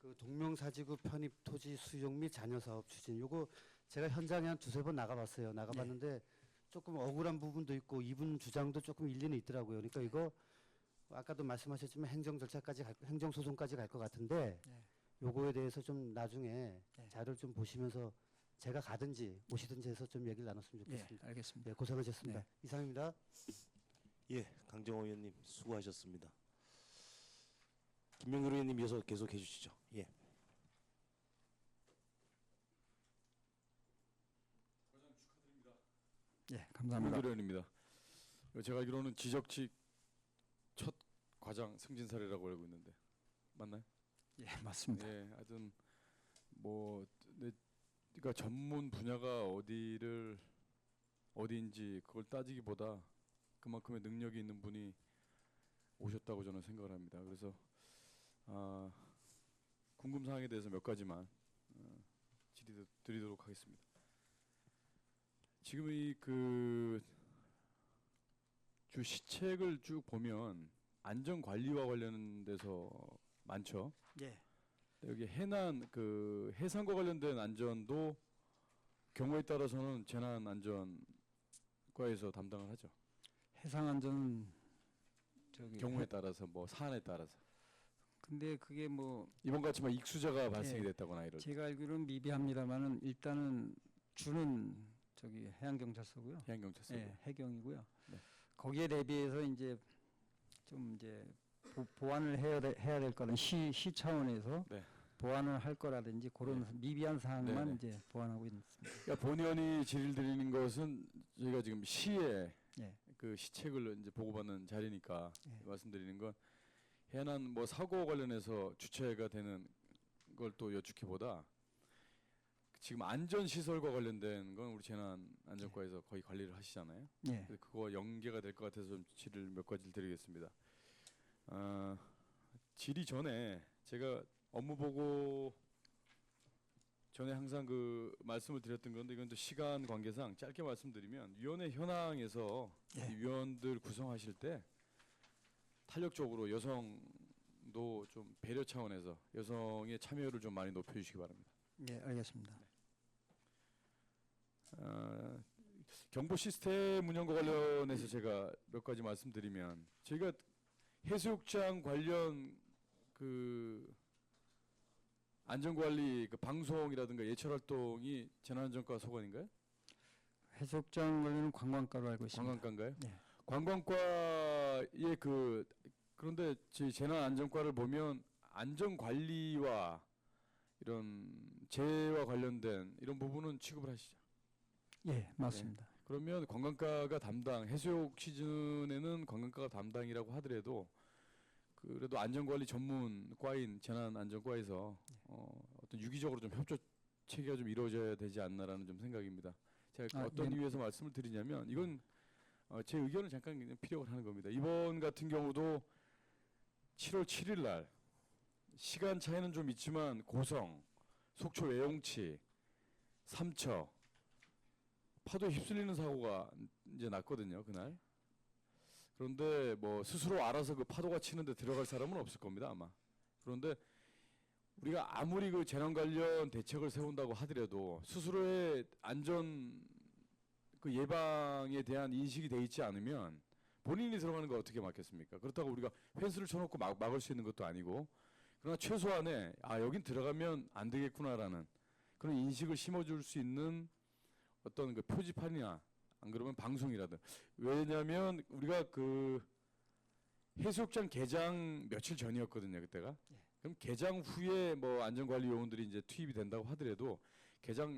그 동명사지구 편입 토지 수용 및 잔여 사업 추진. 요거 제가 현장에 한 두세 번 나가봤어요. 나가봤는데 조금 억울한 부분도 있고 이분 주장도 조금 일리는 있더라고요. 그러니까 이거 아까도 말씀하셨지만 행정 절차까지 행정 소송까지 갈 것 같은데 예. 요거에 대해서 좀 나중에 예. 자료를 좀 보시면서 제가 가든지 오시든지 해서 좀 얘기를 나눴으면 예, 좋겠습니다. 알겠습니다. 네, 고생하셨습니다. 네. 이상입니다. 예, 강정호 의원님 수고하셨습니다. 김명길 의원님 이어서 계속 해주시죠. 예. 예, 감사합니다. 김명길 의원입니다. 제가 알기로는 지적직 첫 과장 승진 사례라고 알고 있는데 맞나요? 예, 맞습니다. 예, 하여튼 뭐 그러니까 전문 분야가 어디인지 그걸 따지기보다 그만큼의 능력이 있는 분이 오셨다고 저는 생각을 합니다. 그래서 궁금 사항에 대해서 몇 가지만 질의 드리도록 하겠습니다. 지금 이 그 주 시책을 쭉 보면 안전 관리와 관련돼서 많죠. 예. 여기 해난 그 해상과 관련된 안전도 경우에 따라서는 재난 안전과에서 담당을 하죠. 해상 안전 저기 경우에 따라서 뭐 사안에 따라서 근데 그게 뭐 이번 같지만 익수자가 발생이 예. 됐다거나 이럴 때 제가 알기로는 미비합니다만은 일단은 주는 저기 해양경찰서고요. 해양경찰서 예, 해경이고요. 네. 거기에 대비해서 이제 좀 이제 보완을 해야 될 거는 시 차원에서 네. 보완을 할 거라든지 그런 미비한 사항만 네네. 이제 보완하고 있습니다. 그러니까 본 의원이 질의를 드리는 것은 저희가 지금 시에 예. 그 시책을 이제 보고받는 자리니까 예. 말씀드리는 건 해난 뭐 사고 관련해서 주체가 되는 걸 또 여쭙기보다 지금 안전 시설과 관련된 건 우리 재난안전과에서 거의 관리를 하시잖아요. 예. 그래서 그거 연계가 될 것 같아서 좀 질의를 몇 가지를 드리겠습니다. 질의 전에 제가 업무 보고 전에 항상 그 말씀을 드렸던 건데 이건 또 시간 관계상 짧게 말씀드리면 위원회 현황에서 예. 이 위원들 구성하실 때 탄력적으로 여성도 좀 배려 차원에서 여성의 참여를 좀 많이 높여주시기 바랍니다. 예, 알겠습니다. 경보 시스템 운영과 관련해서 제가 몇 가지 말씀드리면 저희가 해수욕장 관련 그 안전관리 그 방송이라든가 예찰 활동이 재난안전과 소관인가요? 해수욕장 관련은 관광가로 알고 있습니다. 관광과인가요? 네. 관광과의 그런데 저희 재난안전과를 보면 안전관리와 이런 재해와 관련된 이런 부분은 취급을 하시죠. 예, 맞습니다. 그러면 관광과가 담당, 해수욕 시즌에는 관광과가 담당이라고 하더라도 그래도 안전관리 전문과인 재난안전과에서 어떤 유기적으로 좀 협조 체계가 좀 이루어져야 되지 않나라는 좀 생각입니다. 제가 어떤 예. 이유에서 말씀을 드리냐면 이건 제 의견을 잠깐 그냥 피력을 하는 겁니다. 이번 같은 경우도 7월 7일 날 시간 차이는 좀 있지만 고성, 속초 외용치, 삼처 파도에 휩쓸리는 사고가 이제 났거든요, 그날. 그런데 뭐 스스로 알아서 그 파도가 치는데 들어갈 사람은 없을 겁니다, 아마. 그런데 우리가 아무리 그 재난 관련 대책을 세운다고 하더라도 스스로의 안전 그 예방에 대한 인식이 돼 있지 않으면 본인이 들어가는 거 어떻게 막겠습니까? 그렇다고 우리가 펜스를 쳐놓고 막을 수 있는 것도 아니고, 그러나 최소한의 여긴 들어가면 안 되겠구나라는 그런 인식을 심어줄 수 있는 어떤 그 표지판이나 안 그러면 방송이라든. 왜냐하면 우리가 그 해수욕장 개장 며칠 전이었거든요, 그때가. 그럼 개장 후에 뭐 안전관리 요원들이 이제 투입이 된다고 하더라도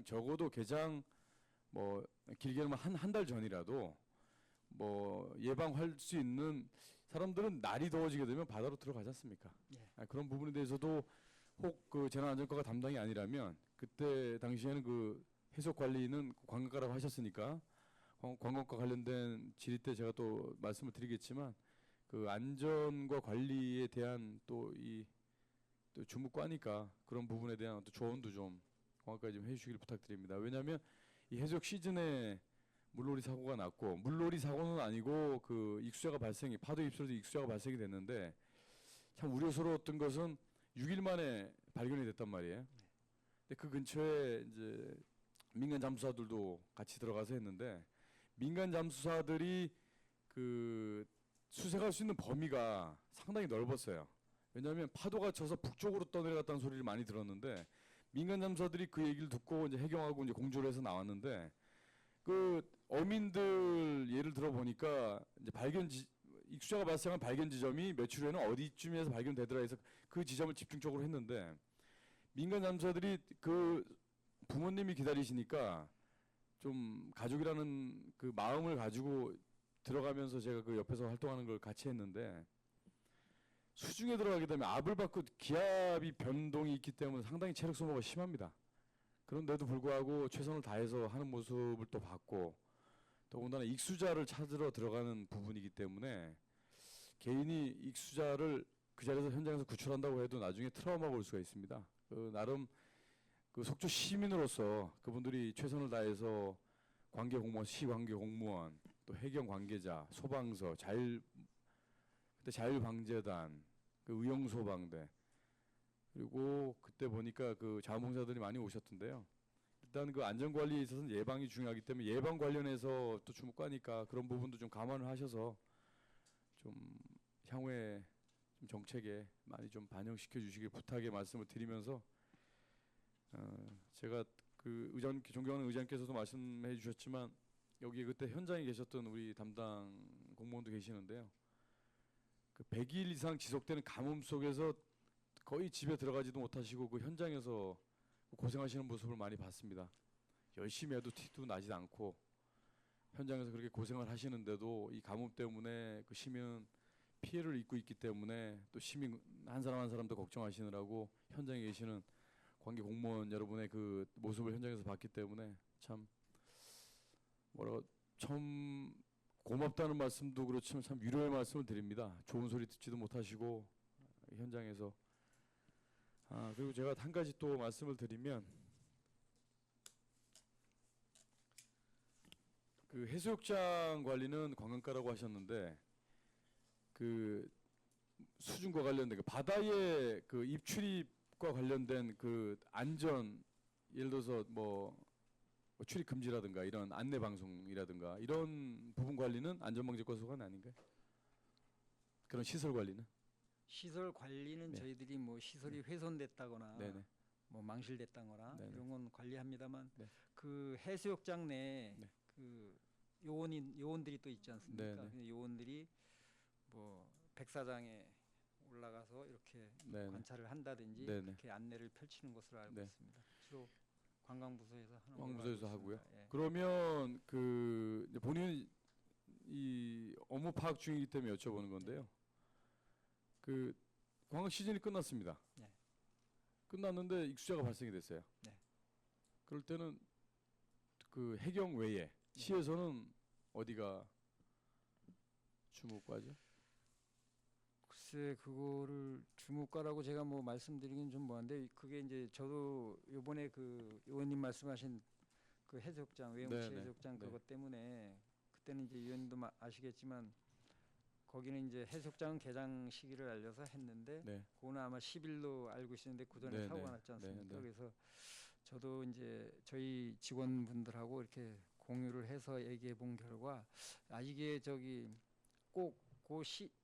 적어도 개장 뭐 길게는 한 달 전이라도 뭐 예방할 수 있는 사람들은 날이 더워지게 되면 바다로 들어가지 않습니까? 예. 그런 부분에 대해서도 혹 그 재난안전과가 담당이 아니라면 그때 당시에는 그 해석 관리는 관광과라고 하셨으니까 관광과 관련된 질의 때 제가 또 말씀을 드리겠지만 그 안전과 관리에 대한 또 주무과니까 그런 부분에 대한 또 조언도 좀 관광까지 좀 해주시길 부탁드립니다. 왜냐하면 이 해수욕 시즌에 물놀이 사고가 났고 물놀이 사고는 아니고 그 파도 입술에서 익수자가 발생이 됐는데 참 우려스러웠던 것은 6일 만에 발견이 됐단 말이에요. 근데 그 근처에 이제 민간 잠수사들도 같이 들어가서 했는데 민간 잠수사들이 그 수색할 수 있는 범위가 상당히 넓었어요. 왜냐하면 파도가 쳐서 북쪽으로 떠내려갔다는 소리를 많이 들었는데 민간 잠수사들이 그 얘기를 듣고 이제 해경하고 이제 공조를 해서 나왔는데 그 어민들 예를 들어 보니까 이제 익수자가 발생한 발견 지점이 며칠 후에는 어디쯤에서 발견되더라 해서 그 지점을 집중적으로 했는데 민간 잠수사들이 그 부모님이 기다리시니까 좀 가족이라는 그 마음을 가지고 들어가면서 제가 그 옆에서 활동하는 걸 같이 했는데 수중에 들어가게 되면 압을 받고 기압이 변동이 있기 때문에 상당히 체력 소모가 심합니다. 그런데도 불구하고 최선을 다해서 하는 모습을 또 봤고 더군다나 익수자를 찾으러 들어가는 부분이기 때문에 개인이 익수자를 그 자리에서 현장에서 구출한다고 해도 나중에 트라우마가 올 수가 있습니다. 나름 그 속초 시민으로서 그분들이 최선을 다해서 관계 공무원, 시관계 공무원, 또 해경 관계자, 소방서, 그때 자율방재단, 그 의용소방대 그리고 그때 보니까 그 자원봉사들이 많이 오셨던데요. 일단 그 안전관리에 있어서는 예방이 중요하기 때문에 예방 관련해서 또 주목하니까 그런 부분도 좀 감안을 하셔서 좀 향후에 좀 정책에 많이 좀 반영시켜 주시길 부탁의 말씀을 드리면서 제가 그 존경하는 의장께서도 말씀해 주셨지만 여기 그때 현장에 계셨던 우리 담당 공무원도 계시는데요. 그 100일 이상 지속되는 가뭄 속에서 거의 집에 들어가지도 못하시고 그 현장에서 고생하시는 모습을 많이 봤습니다. 열심히 해도 티도 나지 않고 현장에서 그렇게 고생을 하시는데도 이 가뭄 때문에 그 시민 피해를 입고 있기 때문에 또 시민 한 사람 한 사람도 걱정하시느라고 현장에 계시는 관계 공무원 여러분의 그 모습을 현장에서 봤기 때문에 참 처음 고맙다는 말씀도 그렇지만 참 위로의 말씀을 드립니다. 좋은 소리 듣지도 못하시고 현장에서 그리고 제가 한 가지 또 말씀을 드리면 그 해수욕장 관리는 관광과라고 하셨는데 그 수중과 관련된 그 바다의 그 입출입과 관련된 그 안전 예를 들어서 뭐 출입 금지라든가 이런 안내 방송이라든가 이런 부분 관리는 안전방재과 소관 아닌가요? 그런 시설 관리는? 시설 관리는 네. 저희들이 뭐 시설이 훼손됐다거나 네네. 뭐 망실됐다거나 네네. 이런 건 관리합니다만 네. 그 해수욕장 내에 네. 그 요원들이 또 있지 않습니까? 네네. 근데 요원들이 뭐 백사장에 올라가서 이렇게 네네. 관찰을 한다든지 네네. 그렇게 안내를 펼치는 것으로 알고 네. 있습니다. 주로 관광부서에서 하는 관광부서에서 걸로 알고 하고요. 있습니다. 예. 그러면 그 이제 본인 이 업무 파악 중이기 때문에 여쭤보는 건데요. 그 관광 시즌이 끝났습니다. 네. 끝났는데 익수자가 발생이 됐어요. 네. 그럴 때는 그 해경 외에 시에서는 어디가 주목과죠? 글쎄 그거를 주목과라고 제가 뭐 말씀드리긴 좀 뭐한데 그게 이제 저도 요번에 그 의원님 말씀하신 그 해수욕장 외형시 네네. 해수욕장 네. 그것 때문에 그때는 이제 의원님도 아시겠지만 거기는 이제 해수욕장 개장 시기를 알려서 했는데 네. 그거는 아마 10일로 알고 있었는데 그 전에 네네. 사고가 났지 않습니까? 네네. 그래서 저도 이제 저희 직원분들하고 이렇게 공유를 해서 얘기해 본 결과 이게 저기 꼭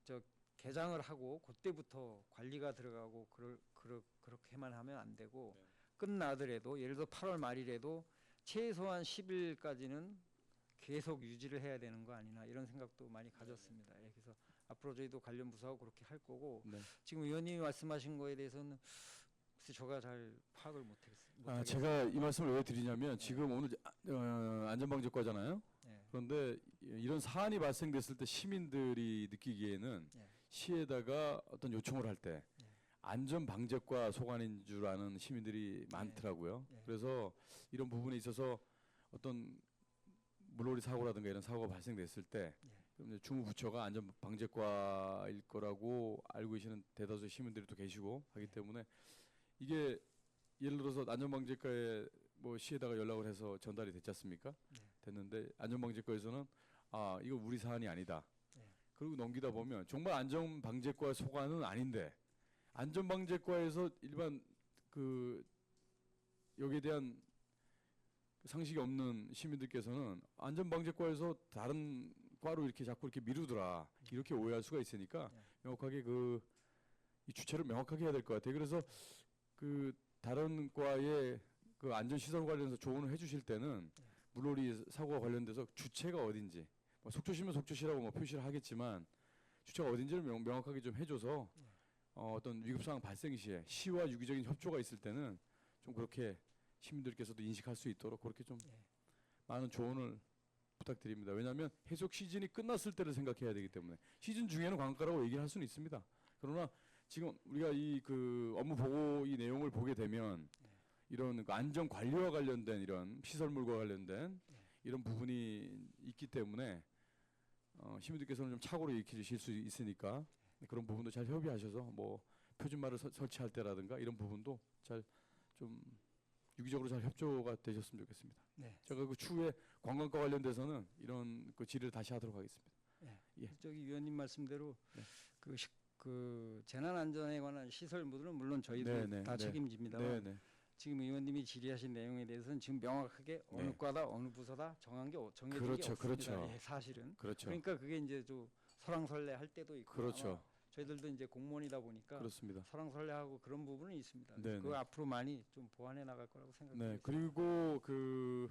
저 개장을 하고 그때부터 관리가 들어가고 그렇게만 하면 안 되고 네. 끝나더라도 예를 들어 8월 말이라도 최소한 10일까지는 계속 유지를 해야 되는 거 아니나 이런 생각도 많이 가졌습니다. 예, 그래서 앞으로 저희도 관련 부서하고 그렇게 할 거고 네. 지금 의원님이 말씀하신 거에 대해서는 글쎄 제가 잘 파악을 못하겠습니다. 제가 이 말씀을 왜 드리냐면 지금 오늘 안전방재과잖아요. 예. 그런데 이런 사안이 발생됐을 때 시민들이 느끼기에는 예. 시에다가 어떤 요청을 할 때 예. 안전 방제과 소관인 줄 아는 시민들이 많더라고요. 예. 그래서 이런 부분에 있어서 어떤 물놀이 사고라든가 이런 사고가 발생됐을 때 예. 그럼 이제 주무부처가 안전 방제과일 거라고 알고 계시는 대다수의 시민들이 또 계시고 하기 때문에 이게 예를 들어서 안전방제과에 뭐 시에다가 연락을 해서 전달이 됐지 않습니까? 네. 됐는데 안전방제과에서는 아 이거 우리 사안이 아니다. 네. 그리고 넘기다 보면 정말 안전방제과 소관은 아닌데 안전방제과에서 일반 그 여기에 대한 상식이 없는 시민들께서는 안전방제과에서 다른 과로 이렇게 자꾸 이렇게 미루더라 이렇게 오해할 수가 있으니까 네. 명확하게 이 주체를 명확하게 해야 될 것 같아요. 그래서 그 다른 과의 그 안전시설 관련해서 조언을 해주실 때는 물놀이 사고와 관련돼서 주체가 어딘지 뭐 속초시면 속초시라고 뭐 표시를 하겠지만 주체가 어딘지를 명확하게 좀 해줘서 어떤 위급 상황 발생 시에 시와 유기적인 협조가 있을 때는 좀 그렇게 시민들께서도 인식할 수 있도록 그렇게 좀 많은 조언을 부탁드립니다. 왜냐하면 해속 시즌이 끝났을 때를 생각해야 되기 때문에 시즌 중에는 관광가라고 얘기를 할 수는 있습니다. 그러나 지금 우리가 이 그 업무 보고 이 내용을 보게 되면 이런 그 안전 관리와 관련된 이런 시설물과 관련된 이런 부분이 있기 때문에 시민들께서는 좀 착오를 일으키실 수 있으니까 그런 부분도 잘 협의하셔서 뭐 표준말을 설치할 때라든가 이런 부분도 잘 좀 유기적으로 잘 협조가 되셨으면 좋겠습니다. 네. 제가 그 추후에 관광과 관련돼서는 이런 그 질의를 다시 하도록 하겠습니다. 예. 저기 위원님 말씀대로 네. 그 재난 안전에 관한 시설물은 물론 저희도 네, 다 네. 책임집니다만 네. 지금 의원님이 질의하신 내용에 대해서는 지금 명확하게 어느 네. 과다 어느 부서다 정한 게 정해진 그렇죠, 게 없습니다. 그렇죠. 예, 사실은. 그렇죠. 그러니까 그게 이제 좀 설왕설래 할 때도 있고 그렇죠. 아마 저희들도 이제 공무원이다 보니까 그렇습니다. 설왕설래하고 그런 부분은 있습니다. 네, 그거 네. 앞으로 많이 좀 보완해 나갈 거라고 생각합니다. 네. 그리고 그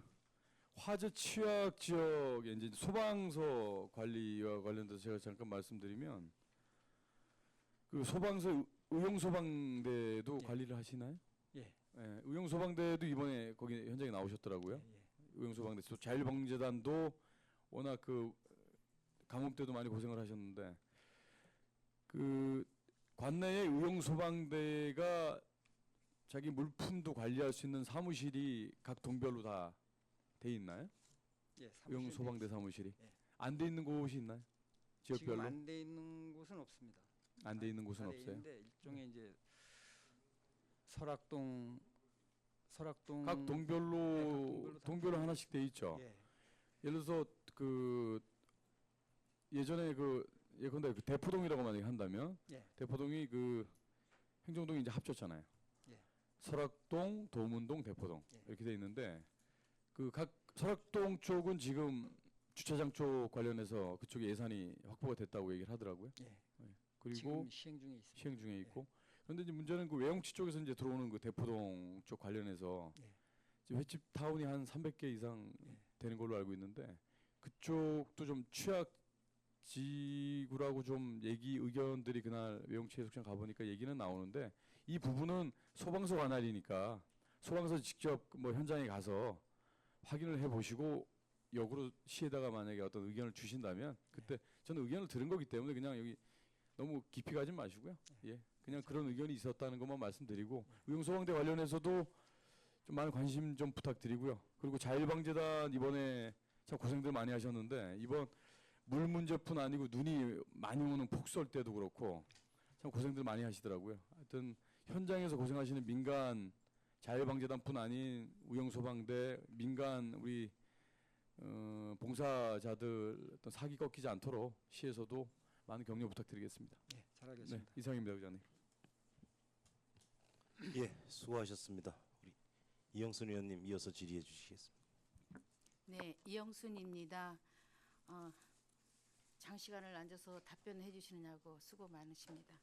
화재 취약 지역에 이제 소방서 관리와 관련돼서 제가 잠깐 말씀드리면 그 소방서 의용소방대도 예. 관리를 하시나요? 예. 예, 의용소방대도 이번에 거기 현장에 나오셨더라고요. 예. 의용소방대 또 자율방재단도 워낙 그 가뭄 때도 많이 고생을 하셨는데 그 관내에 의용소방대가 자기 물품도 관리할 수 있는 사무실이 각 동별로 다 돼 있나요? 예, 의용소방대 사무실이 예. 안 돼 있는 곳이 있나요? 지금 지역별로 안 돼 있는 곳은 없습니다. 안 돼 있는 곳은 안 돼 없어요. 있는데 일종의 이제 설악동 각 동별로 다 동별로 하나씩 돼 있죠. 예. 예를 들어서 그 예전에 그 예컨대 그 대포동이라고 만약에 한다면 예. 대포동이 그 행정동이 이제 합쳤잖아요. 예. 설악동, 도문동, 대포동 예. 이렇게 돼 있는데 그 각 설악동 쪽은 지금 주차장 쪽 관련해서 그쪽에 예산이 확보가 됐다고 얘기를 하더라고요. 예. 그리고 지금 시행 중에 있습니다. 시행 중에 있고 그런데 이제 문제는 그 외용치 쪽에서 이제 들어오는 그 대포동 쪽 관련해서 예. 지금 횟집 타운이 한 300개 이상 예. 되는 걸로 알고 있는데 그쪽도 좀 취약 지구라고 좀 의견들이 그날 외용치 해수욕장 가보니까 얘기는 나오는데 이 부분은 소방서 관할이니까 소방서 직접 뭐 현장에 가서 확인을 해보시고 역으로 시에다가 만약에 어떤 의견을 주신다면 그때 저는 의견을 들은 거기 때문에 그냥 여기 너무 깊이 가지 마시고요. 예, 그냥 그런 의견이 있었다는 것만 말씀드리고 의용소방대 관련해서도 좀 많은 관심 좀 부탁드리고요. 그리고 자율방재단 이번에 참 고생들 많이 하셨는데 이번 물 문제뿐 아니고 눈이 많이 오는 폭설 때도 그렇고 참 고생들 많이 하시더라고요. 하여튼 현장에서 고생하시는 민간 자율방재단뿐 아닌 의용소방대 민간 우리 봉사자들 어떤 사기 꺾이지 않도록 시에서도 많은 격려 부탁드리겠습니다. 예, 잘하겠습니다. 네, 이상입니다, 의장님. 예, 수고하셨습니다. 우리 이영순 의원님 이어서 질의해 주시겠습니다. 네, 이영순입니다. 장시간을 앉아서 답변해 주시느냐고 수고 많으십니다.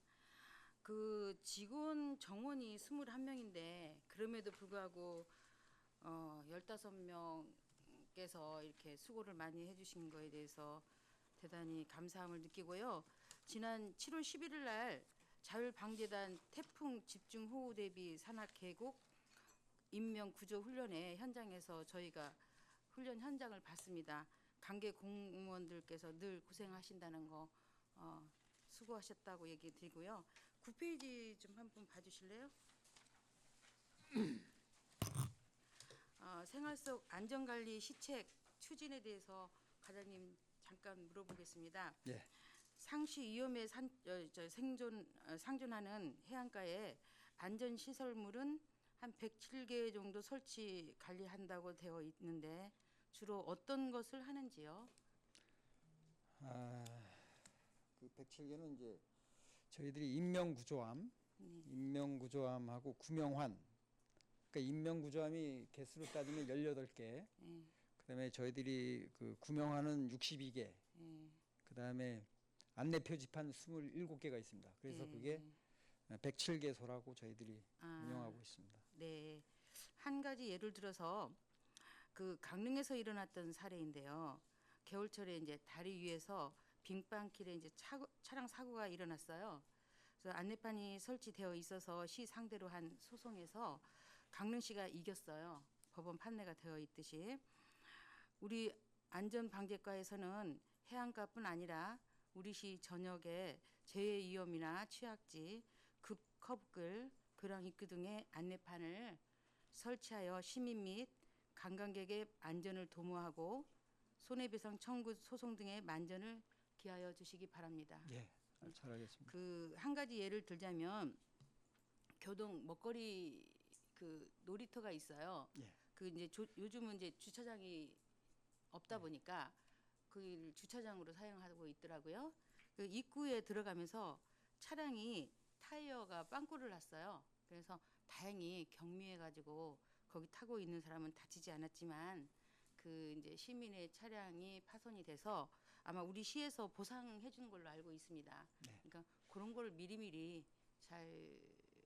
그 직원 정원이 21명인데 그럼에도 불구하고 15명께서 이렇게 수고를 많이 해주신 거에 대해서 대단히 감사함을 느끼고요. 지난 7월 11일 날 자율방재단 태풍 집중호우 대비 산악 계곡 인명 구조 훈련의 현장에서 저희가 훈련 현장을 봤습니다. 관계 공무원들께서 늘 고생하신다는 거 수고하셨다고 얘기 드리고요. 9페이지 좀 한번 봐주실래요? 생활 속 안전관리 시책 추진에 대해서 과장님 잠깐 물어보겠습니다. 예. 상시 위험에 상존하는 해안가에 안전시설물은 한 107개 정도 설치 관리한다고 되어 있는데 주로 어떤 것을 하는지요? 그 107개는 이제 저희들이 인명구조함, 인명구조함하고 구명환. 그러니까 인명구조함이 개수로 따지면 18개. 예, 그다음에 저희들이 그 구명환은 62개. 예, 그다음에 안내 표지판 27개가 있습니다. 그래서 예, 그게 107개소라고 저희들이 아, 운영하고 있습니다. 네. 한 가지 예를 들어서 그 강릉에서 일어났던 사례인데요. 겨울철에 이제 다리 위에서 빙판길에 이제 차량 사고가 일어났어요. 그래서 안내판이 설치되어 있어서 시 상대로 한 소송에서 강릉시가 이겼어요. 법원 판례가 되어 있듯이 우리 안전방재과에서는 해안가뿐 아니라 우리 시 전역에 재해 위험이나 취약지, 급커브길, 교량 입구 등의 안내판을 설치하여 시민 및 관광객의 안전을 도모하고 손해배상 청구 소송 등의 만전을 기하여 주시기 바랍니다. 예, 잘하겠습니다. 그 한 가지 예를 들자면 교동 먹거리 그 놀이터가 있어요. 예. 그 이제 요즘은 이제 주차장이 없다 보니까 그 주차장으로 사용하고 있더라고요. 그 입구에 들어가면서 차량이 타이어가 빵꾸를 났어요. 그래서 다행히 경미해가지고 거기 타고 있는 사람은 다치지 않았지만 그 이제 시민의 차량이 파손이 돼서 아마 우리 시에서 보상해 주는 걸로 알고 있습니다. 네. 그러니까 그런 걸 미리미리 잘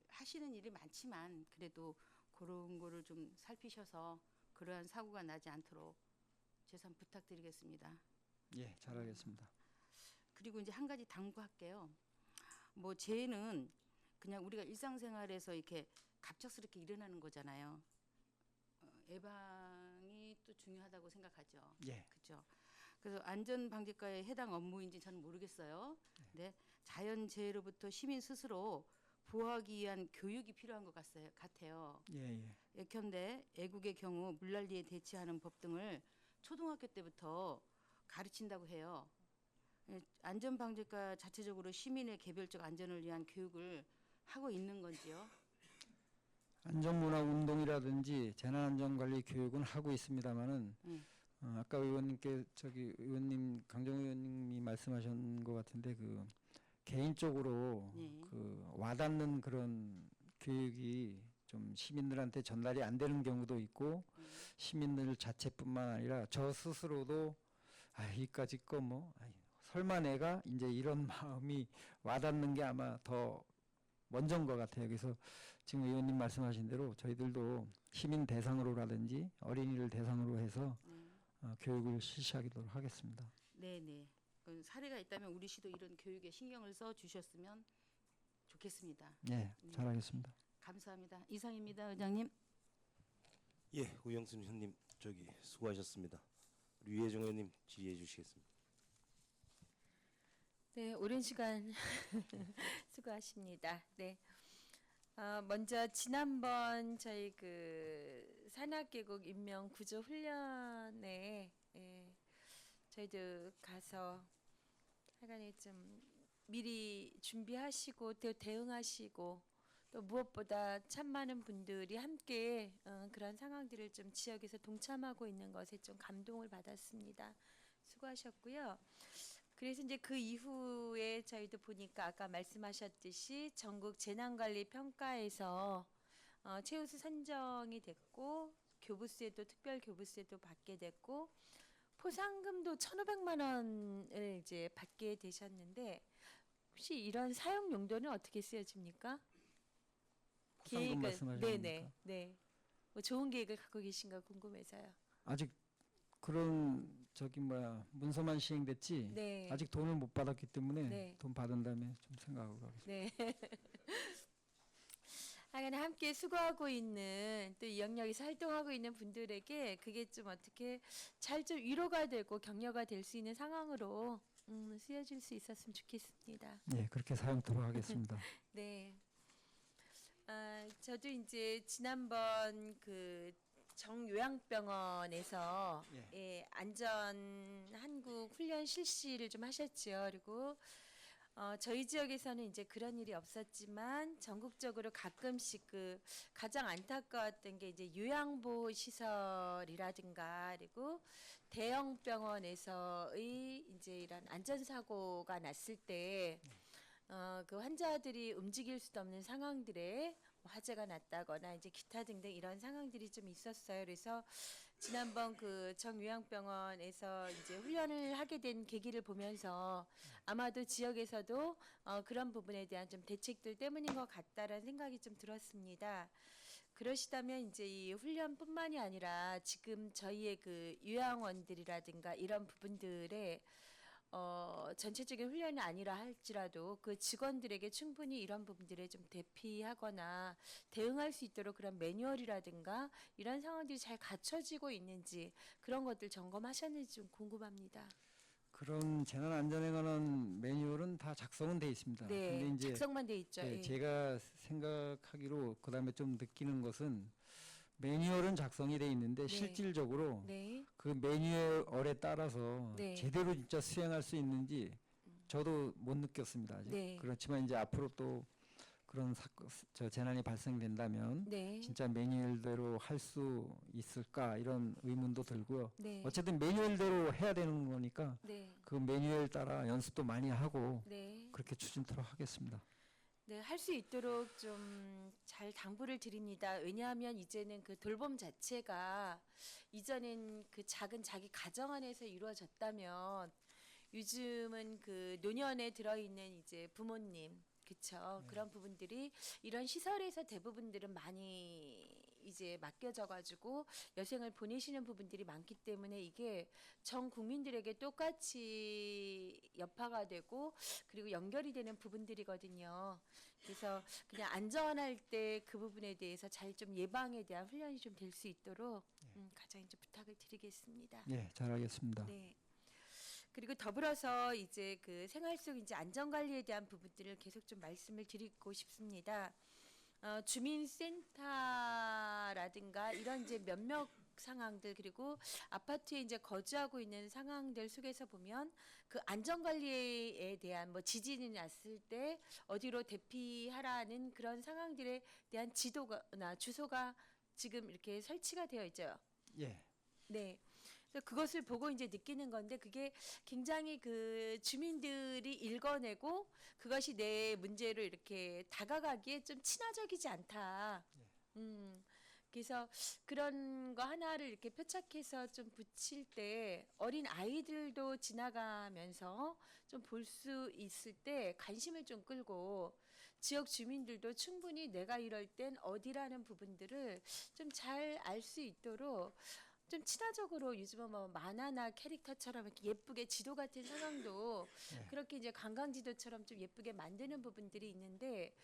하시는 일이 많지만 그래도 그런 거를 좀 살피셔서 그러한 사고가 나지 않도록 재산 부탁드리겠습니다. 예, 잘하겠습니다. 그리고 이제 한 가지 당부할게요. 뭐 재해는 그냥 우리가 일상생활에서 이렇게 갑작스럽게 일어나는 거잖아요. 예방이 또 중요하다고 생각하죠. 예. 그렇죠. 그래서 안전방재과의 해당 업무인지 저는 모르겠어요. 근데 자연재해로부터 시민 스스로 보호하기 위한 교육이 필요한 것 같아요. 예, 예. 예컨대 애국의 경우 물난리에 대처하는 법 등을 초등학교 때부터 가르친다고 해요. 안전방재과 자체적으로 시민의 개별적 안전을 위한 교육을 하고 있는 건지요? 안전문화 운동이라든지 재난안전관리 교육은 하고 있습니다만은 아까 의원님께 의원님 강정 의원님이 말씀하신 것 같은데 그 개인적으로 네. 그 와닿는 그런 교육이 좀 시민들한테 전달이 안 되는 경우도 있고 시민들 자체뿐만 아니라 저 스스로도 이까짓 거 뭐 설마 내가 이제 이런 마음이 와닿는 게 아마 더 먼저인 것 같아요. 그래서 지금 의원님 말씀하신 대로 저희들도 시민 대상으로라든지 어린이를 대상으로 해서 교육을 실시하도록 하겠습니다. 네네. 그 사례가 있다면 우리 시도 이런 교육에 신경을 써 주셨으면 좋겠습니다. 네, 잘하겠습니다. 감사합니다. 이상입니다, 의장님. 예, 우영순 의원님 수고하셨습니다. 우리 유혜정 의원님 질의해 주시겠습니다. 네, 오랜 시간 수고하십니다. 네. 먼저 지난번 저희 그 산악계곡 인명 구조 훈련에 저희도 가서 하여간에 좀 미리 준비하시고 또 대응하시고 또 무엇보다 참 많은 분들이 함께 그런 상황들을 좀 지역에서 동참하고 있는 것에 좀 감동을 받았습니다. 수고하셨고요. 그래서 이제 그 이후에 저희도 보니까 아까 말씀하셨듯이 전국 재난관리 평가에서 최우수 선정이 됐고 교부세도 특별 교부세도 받게 됐고 포상금도 1,500만 원을 이제 받게 되셨는데 혹시 이런 사용 용도는 어떻게 쓰여집니까? 포상금 말씀하시는 네네 겁니까? 네. 뭐 좋은 계획을 갖고 계신가 궁금해서요. 아직 그런 문서만 시행됐지 네. 아직 돈을 못 받았기 때문에 네. 돈 받은 다음에 좀 생각하고 가겠습니다. 네. 하여간 함께 수고하고 있는 또 이 영역에서 활동하고 있는 분들에게 그게 좀 어떻게 잘 좀 위로가 되고 격려가 될 수 있는 상황으로 쓰여질 수 있었으면 좋겠습니다. 예, 그렇게 사용토록 하겠습니다. 네. 저도 이제 지난번 그 정요양병원에서 예, 안전 한국 훈련 실시를 좀 하셨죠. 그리고 저희 지역에서는 이제 그런 일이 없었지만 전국적으로 가끔씩 그 가장 안타까웠던 게 이제 요양보호 시설이라든가 그리고 대형 병원에서의 이제 이런 안전사고가 났을 때 그 환자들이 움직일 수도 없는 상황들에 뭐 화재가 났다거나 이제 기타 등등 이런 상황들이 좀 있었어요. 그래서 지난번 그 정요양병원에서 이제 훈련을 하게 된 계기를 보면서 아마도 지역에서도 그런 부분에 대한 좀 대책들 때문인 것 같다라는 생각이 좀 들었습니다. 그러시다면 이제 이 훈련뿐만이 아니라 지금 저희의 그 요양원들이라든가 이런 부분들에 전체적인 훈련이 아니라 할지라도 그 직원들에게 충분히 이런 부분들에 좀 대피하거나 대응할 수 있도록 그런 매뉴얼이라든가 이런 상황들이 잘 갖춰지고 있는지 그런 것들 점검하셨는지 좀 궁금합니다. 그런 재난 안전에 관한 매뉴얼은 다 작성은 돼 있습니다. 네, 근데 이제 작성만 돼 있죠. 예, 예. 제가 생각하기로 그다음에 좀 느끼는 것은 매뉴얼은 작성이 돼 있는데 네. 실질적으로 네, 그 매뉴얼에 따라서 네. 제대로 진짜 수행할 수 있는지 저도 못 느꼈습니다. 아직. 네. 그렇지만 이제 앞으로 또 그런 재난이 발생된다면 네, 진짜 매뉴얼대로 할 수 있을까 이런 의문도 들고요. 네, 어쨌든 매뉴얼대로 해야 되는 거니까 네, 그 매뉴얼 따라 연습도 많이 하고 네. 그렇게 추진토록 하겠습니다. 네, 할 수 있도록 좀 잘 당부를 드립니다. 왜냐하면 이제는 그 돌봄 자체가 이전엔 그 작은 자기 가정 안에서 이루어졌다면 요즘은 그 노년에 들어있는 이제 부모님, 그쵸? 그런 부분들이 이런 시설에서 대부분들은 많이 이제 맡겨져가지고 여생을 보내시는 부분들이 많기 때문에 이게 전 국민들에게 똑같이 여파가 되고 그리고 연결이 되는 부분들이거든요. 그래서 그냥 안전할 때 그 부분에 대해서 잘 좀 예방에 대한 훈련이 좀 될 수 있도록 가장 이제 부탁을 드리겠습니다. 예, 잘하겠습니다. 네. 그리고 더불어서 이제 그 생활 속 이제 안전 관리에 대한 부분들을 계속 좀 말씀을 드리고 싶습니다. 주민센터라든가 이런 이제 몇몇 상황들 그리고 아파트에 이제 거주하고 있는 상황들 속에서 보면 그 안전 관리에 대한 뭐 지진이 났을 때 어디로 대피하라는 그런 상황들에 대한 지도나 주소가 지금 이렇게 설치가 되어 있죠. 예. 네. 그래서 그것을 보고 이제 느끼는 건데 그게 굉장히 그 주민들이 읽어내고 그것이 내 문제로 이렇게 다가가기에 좀 친화적이지 않다. 그래서 그런 거 하나를 이렇게 표착해서 좀 붙일 때 어린 아이들도 지나가면서 좀 볼 수 있을 때 관심을 좀 끌고 지역 주민들도 충분히 내가 이럴 땐 어디라는 부분들을 좀 잘 알 수 있도록 좀 친화적으로 요즘은 뭐 만화나 캐릭터처럼 이렇게 예쁘게 지도 같은 상황도 그렇게 이제 관광 지도처럼 좀 예쁘게 만드는 부분들이 있는데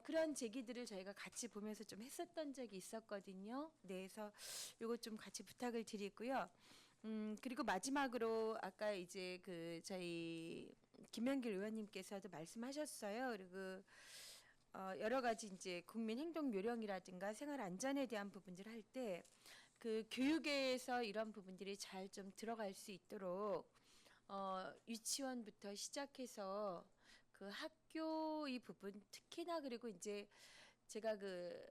그런 제기들을 저희가 같이 보면서 좀 했었던 적이 있었거든요. 네, 그래서 요거 좀 같이 부탁을 드리고요. 그리고 마지막으로 아까 이제 그 저희 김명길 의원님께서도 말씀하셨어요. 그리고 여러 가지 이제 국민 행동 요령이라든가 생활 안전에 대한 부분들을 할 때 그 교육에서 이런 부분들이 잘 좀 들어갈 수 있도록 유치원부터 시작해서 그 학교 이 부분 특히나 그리고 이제 제가 그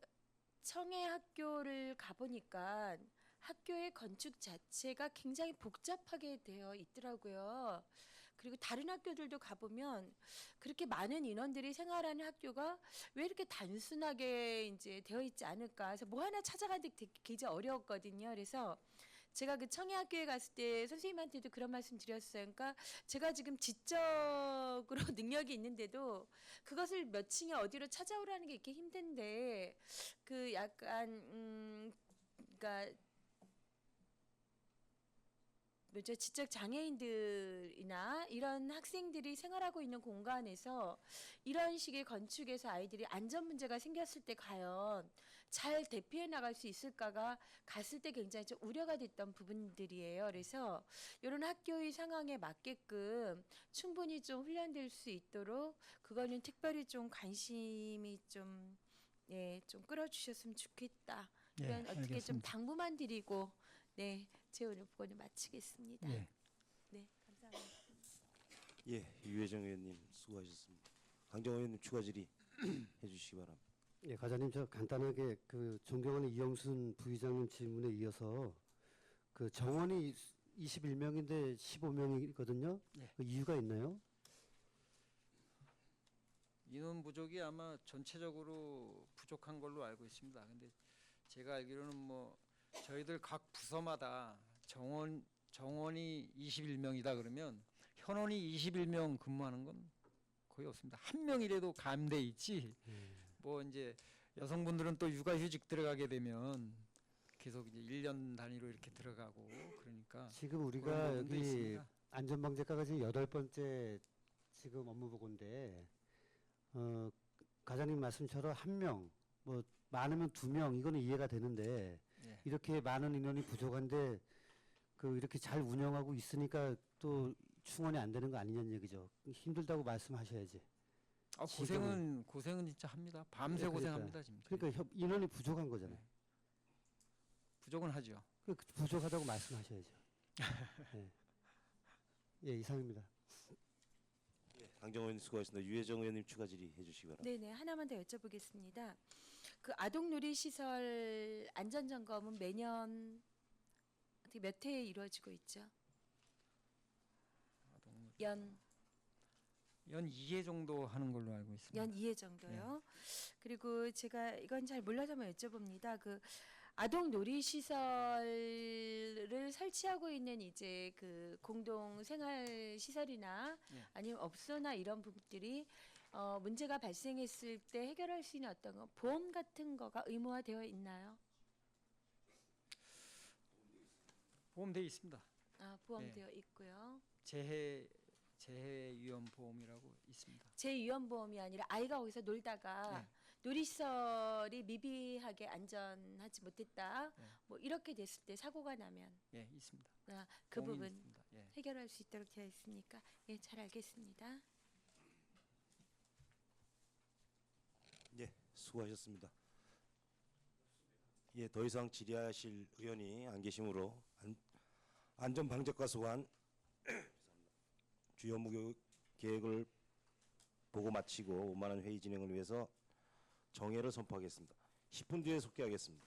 청해 학교를 가보니까 학교의 건축 자체가 굉장히 복잡하게 되어 있더라고요. 그리고 다른 학교들도 가보면 그렇게 많은 인원들이 생활하는 학교가 왜 이렇게 단순하게 이제 되어 있지 않을까. 그래서 뭐 하나 찾아가는데 되게 굉장히 어려웠거든요. 그래서 제가 그 청해학교에 갔을 때 선생님한테도 그런 말씀 드렸어요. 그러니까 제가 지금 지적으로 능력이 있는데도 그것을 몇 층에 어디로 찾아오라는 게 이렇게 힘든데 그 약간 그러니까 뭐죠, 지적 장애인들이나 이런 학생들이 생활하고 있는 공간에서 이런 식의 건축에서 아이들이 안전 문제가 생겼을 때 과연 잘 대피해 나갈 수 있을까가 갔을 때 굉장히 좀 우려가 됐던 부분들이에요. 그래서 이런 학교의 상황에 맞게끔 충분히 좀 훈련될 수 있도록 그거는 특별히 좀 관심이 좀 좀 끌어주셨으면 좋겠다. 이런 어떻게 좀 알겠습니다. 당부만 드리고 제 오늘 보고는 마치겠습니다. 예. 네, 감사합니다. 예, 유혜정 의원님 수고하셨습니다. 강정호 의원님 추가 질의 해주시기 바랍니다. 예, 과장님 저 간단하게 그 존경하는 이영순 부의장님 질문에 이어서 그 정원이 21명인데 15명이거든요. 예. 그 이유가 있나요? 인원 부족이 아마 전체적으로 부족한 걸로 알고 있습니다. 근데 제가 알기로는 뭐 저희들 각 부서마다 정원이 21명이다 그러면 현원이 21명 근무하는 건 거의 없습니다. 한 명이라도 감돼 있지. 뭐 이제 여성분들은 또 육아휴직 들어가게 되면 계속 이제 1년 단위로 이렇게 들어가고 그러니까 지금 그런 우리가 부분도 여기 있습니다. 안전방재과가 지금 8번째 지금 업무 보고인데 과장님 말씀처럼 한 명, 뭐 많으면 2명 이거는 이해가 되는데 예. 이렇게 많은 인원이 부족한데 그 이렇게 잘 운영하고 있으니까 또 충원이 안 되는 거 아니냐는 얘기죠. 힘들다고 말씀하셔야지. 아, 지금은- 고생은 진짜 합니다. 밤새 네, 그러니까요. 고생합니다 지금. 그러니까 인원이 부족한 거잖아요. 부족은 하죠. 그 부족하다고 말씀하셔야죠. 네. 예, 이상입니다. 강정호 의원님 수고하셨습니다. 유혜정 의원님 추가 질의 해주시기 바랍니다. 네네, 하나만 더 여쭤보겠습니다. 그 아동놀이시설 안전점검은 매년 어떻게 몇 회에 이루어지고 있죠? 연 2회 정도 하는 걸로 알고 있습니다. 연 2회 정도요. 그리고 제가 이건 잘 몰라서 한번 여쭤봅니다. 그 아동 놀이 시설을 설치하고 있는 이제 그 공동 생활 시설이나 예. 아니면 업소나 이런 부분들이 문제가 발생했을 때 해결할 수 있는 어떤 거, 보험 같은 거가 의무화되어 있나요? 보험돼 있습니다. 아, 보험되어 있고요. 재해 위험 보험이라고 있습니다. 재위험보험이 아니라 아이가 거기서 놀다가 네. 놀이시설이 미비하게 안전하지 못했다. 네. 뭐 이렇게 됐을 때 사고가 나면 예, 있습니다. 그 보험이 부분 있습니다. 예. 해결할 수 있도록 되어 있으니까 예, 잘 알겠습니다. 예, 수고하셨습니다. 예, 더 이상 질의하실 의원이 안 계시므로 안전방재과 소관 주요 업무 계획을 보고 마치고 원만한 회의 진행을 위해서 정회를 선포하겠습니다. 10분 뒤에 속개하겠습니다.